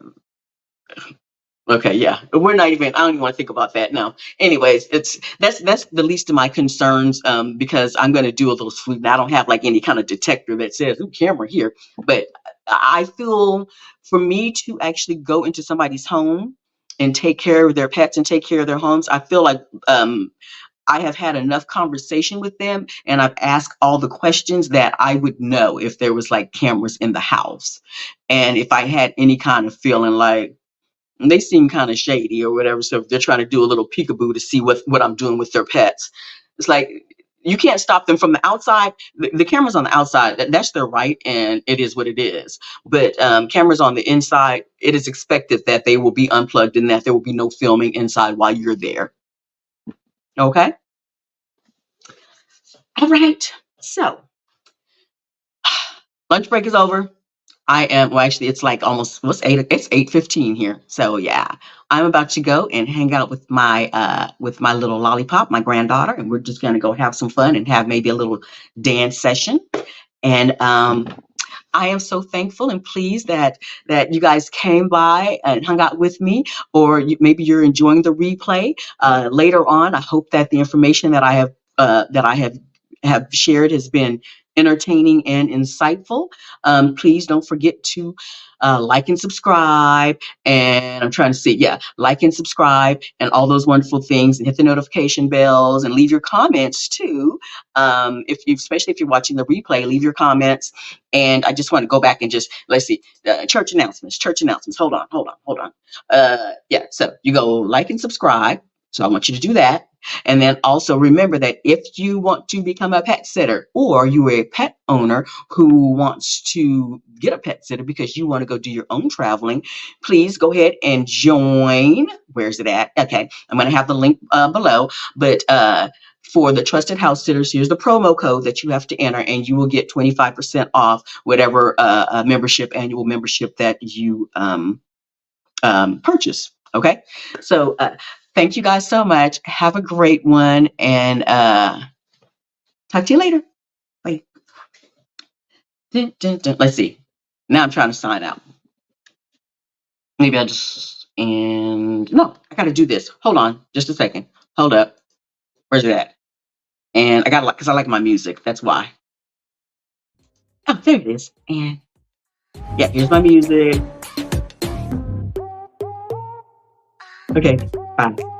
Okay, yeah, we're not even. I don't even want to think about that now. Anyways, that's the least of my concerns, because I'm going to do a little sleuthing. I don't have like any kind of detector that says, "Ooh, camera here," but I feel, for me to actually go into somebody's home and take care of their pets and take care of their homes, I feel like I have had enough conversation with them, and I've asked all the questions that I would know if there was like cameras in the house, and if I had any kind of feeling like they seem kind of shady or whatever. So if they're trying to do a little peekaboo to see what I'm doing with their pets, it's like you can't stop them from the outside. The cameras on the outside, that's their right, and it is what it is. But cameras on the inside, it is expected that they will be unplugged and that there will be no filming inside while you're there. Okay. All right. So lunch break is over. I am, well, actually, it's like almost, what's 8? It's 8:15 here. So yeah, I'm about to go and hang out with my little lollipop, my granddaughter, and we're just gonna go have some fun and have maybe a little dance session. And I am so thankful and pleased that you guys came by and hung out with me, or maybe you're enjoying the replay later on. I hope that the information that I have shared has been entertaining and insightful. Please don't forget to like and subscribe. And I'm trying to see, yeah, like and subscribe and all those wonderful things, and hit the notification bells and leave your comments too. Especially if you're watching the replay, leave your comments. And I just want to go back and just, let's see, church announcements. Hold on. Yeah, so you go like and subscribe. So I want you to do that. And then also remember that if you want to become a pet sitter, or you are a pet owner who wants to get a pet sitter because you want to go do your own traveling, please go ahead and join. Where's it at? Okay, I'm going to have the link below. But for the Trusted House Sitters, here's the promo code that you have to enter, and you will get 25% off whatever annual membership that you purchase. Okay, so thank you guys so much. Have a great one, and talk to you later. Bye. Dun, dun, dun. Let's see. Now I'm trying to sign out. Maybe I just, and no, I got to do this. Hold on just a second. Hold up. Where's it at? And I got to, because I like my music. That's why. Oh, there it is. And Yeah, here's my music. Okay, bye.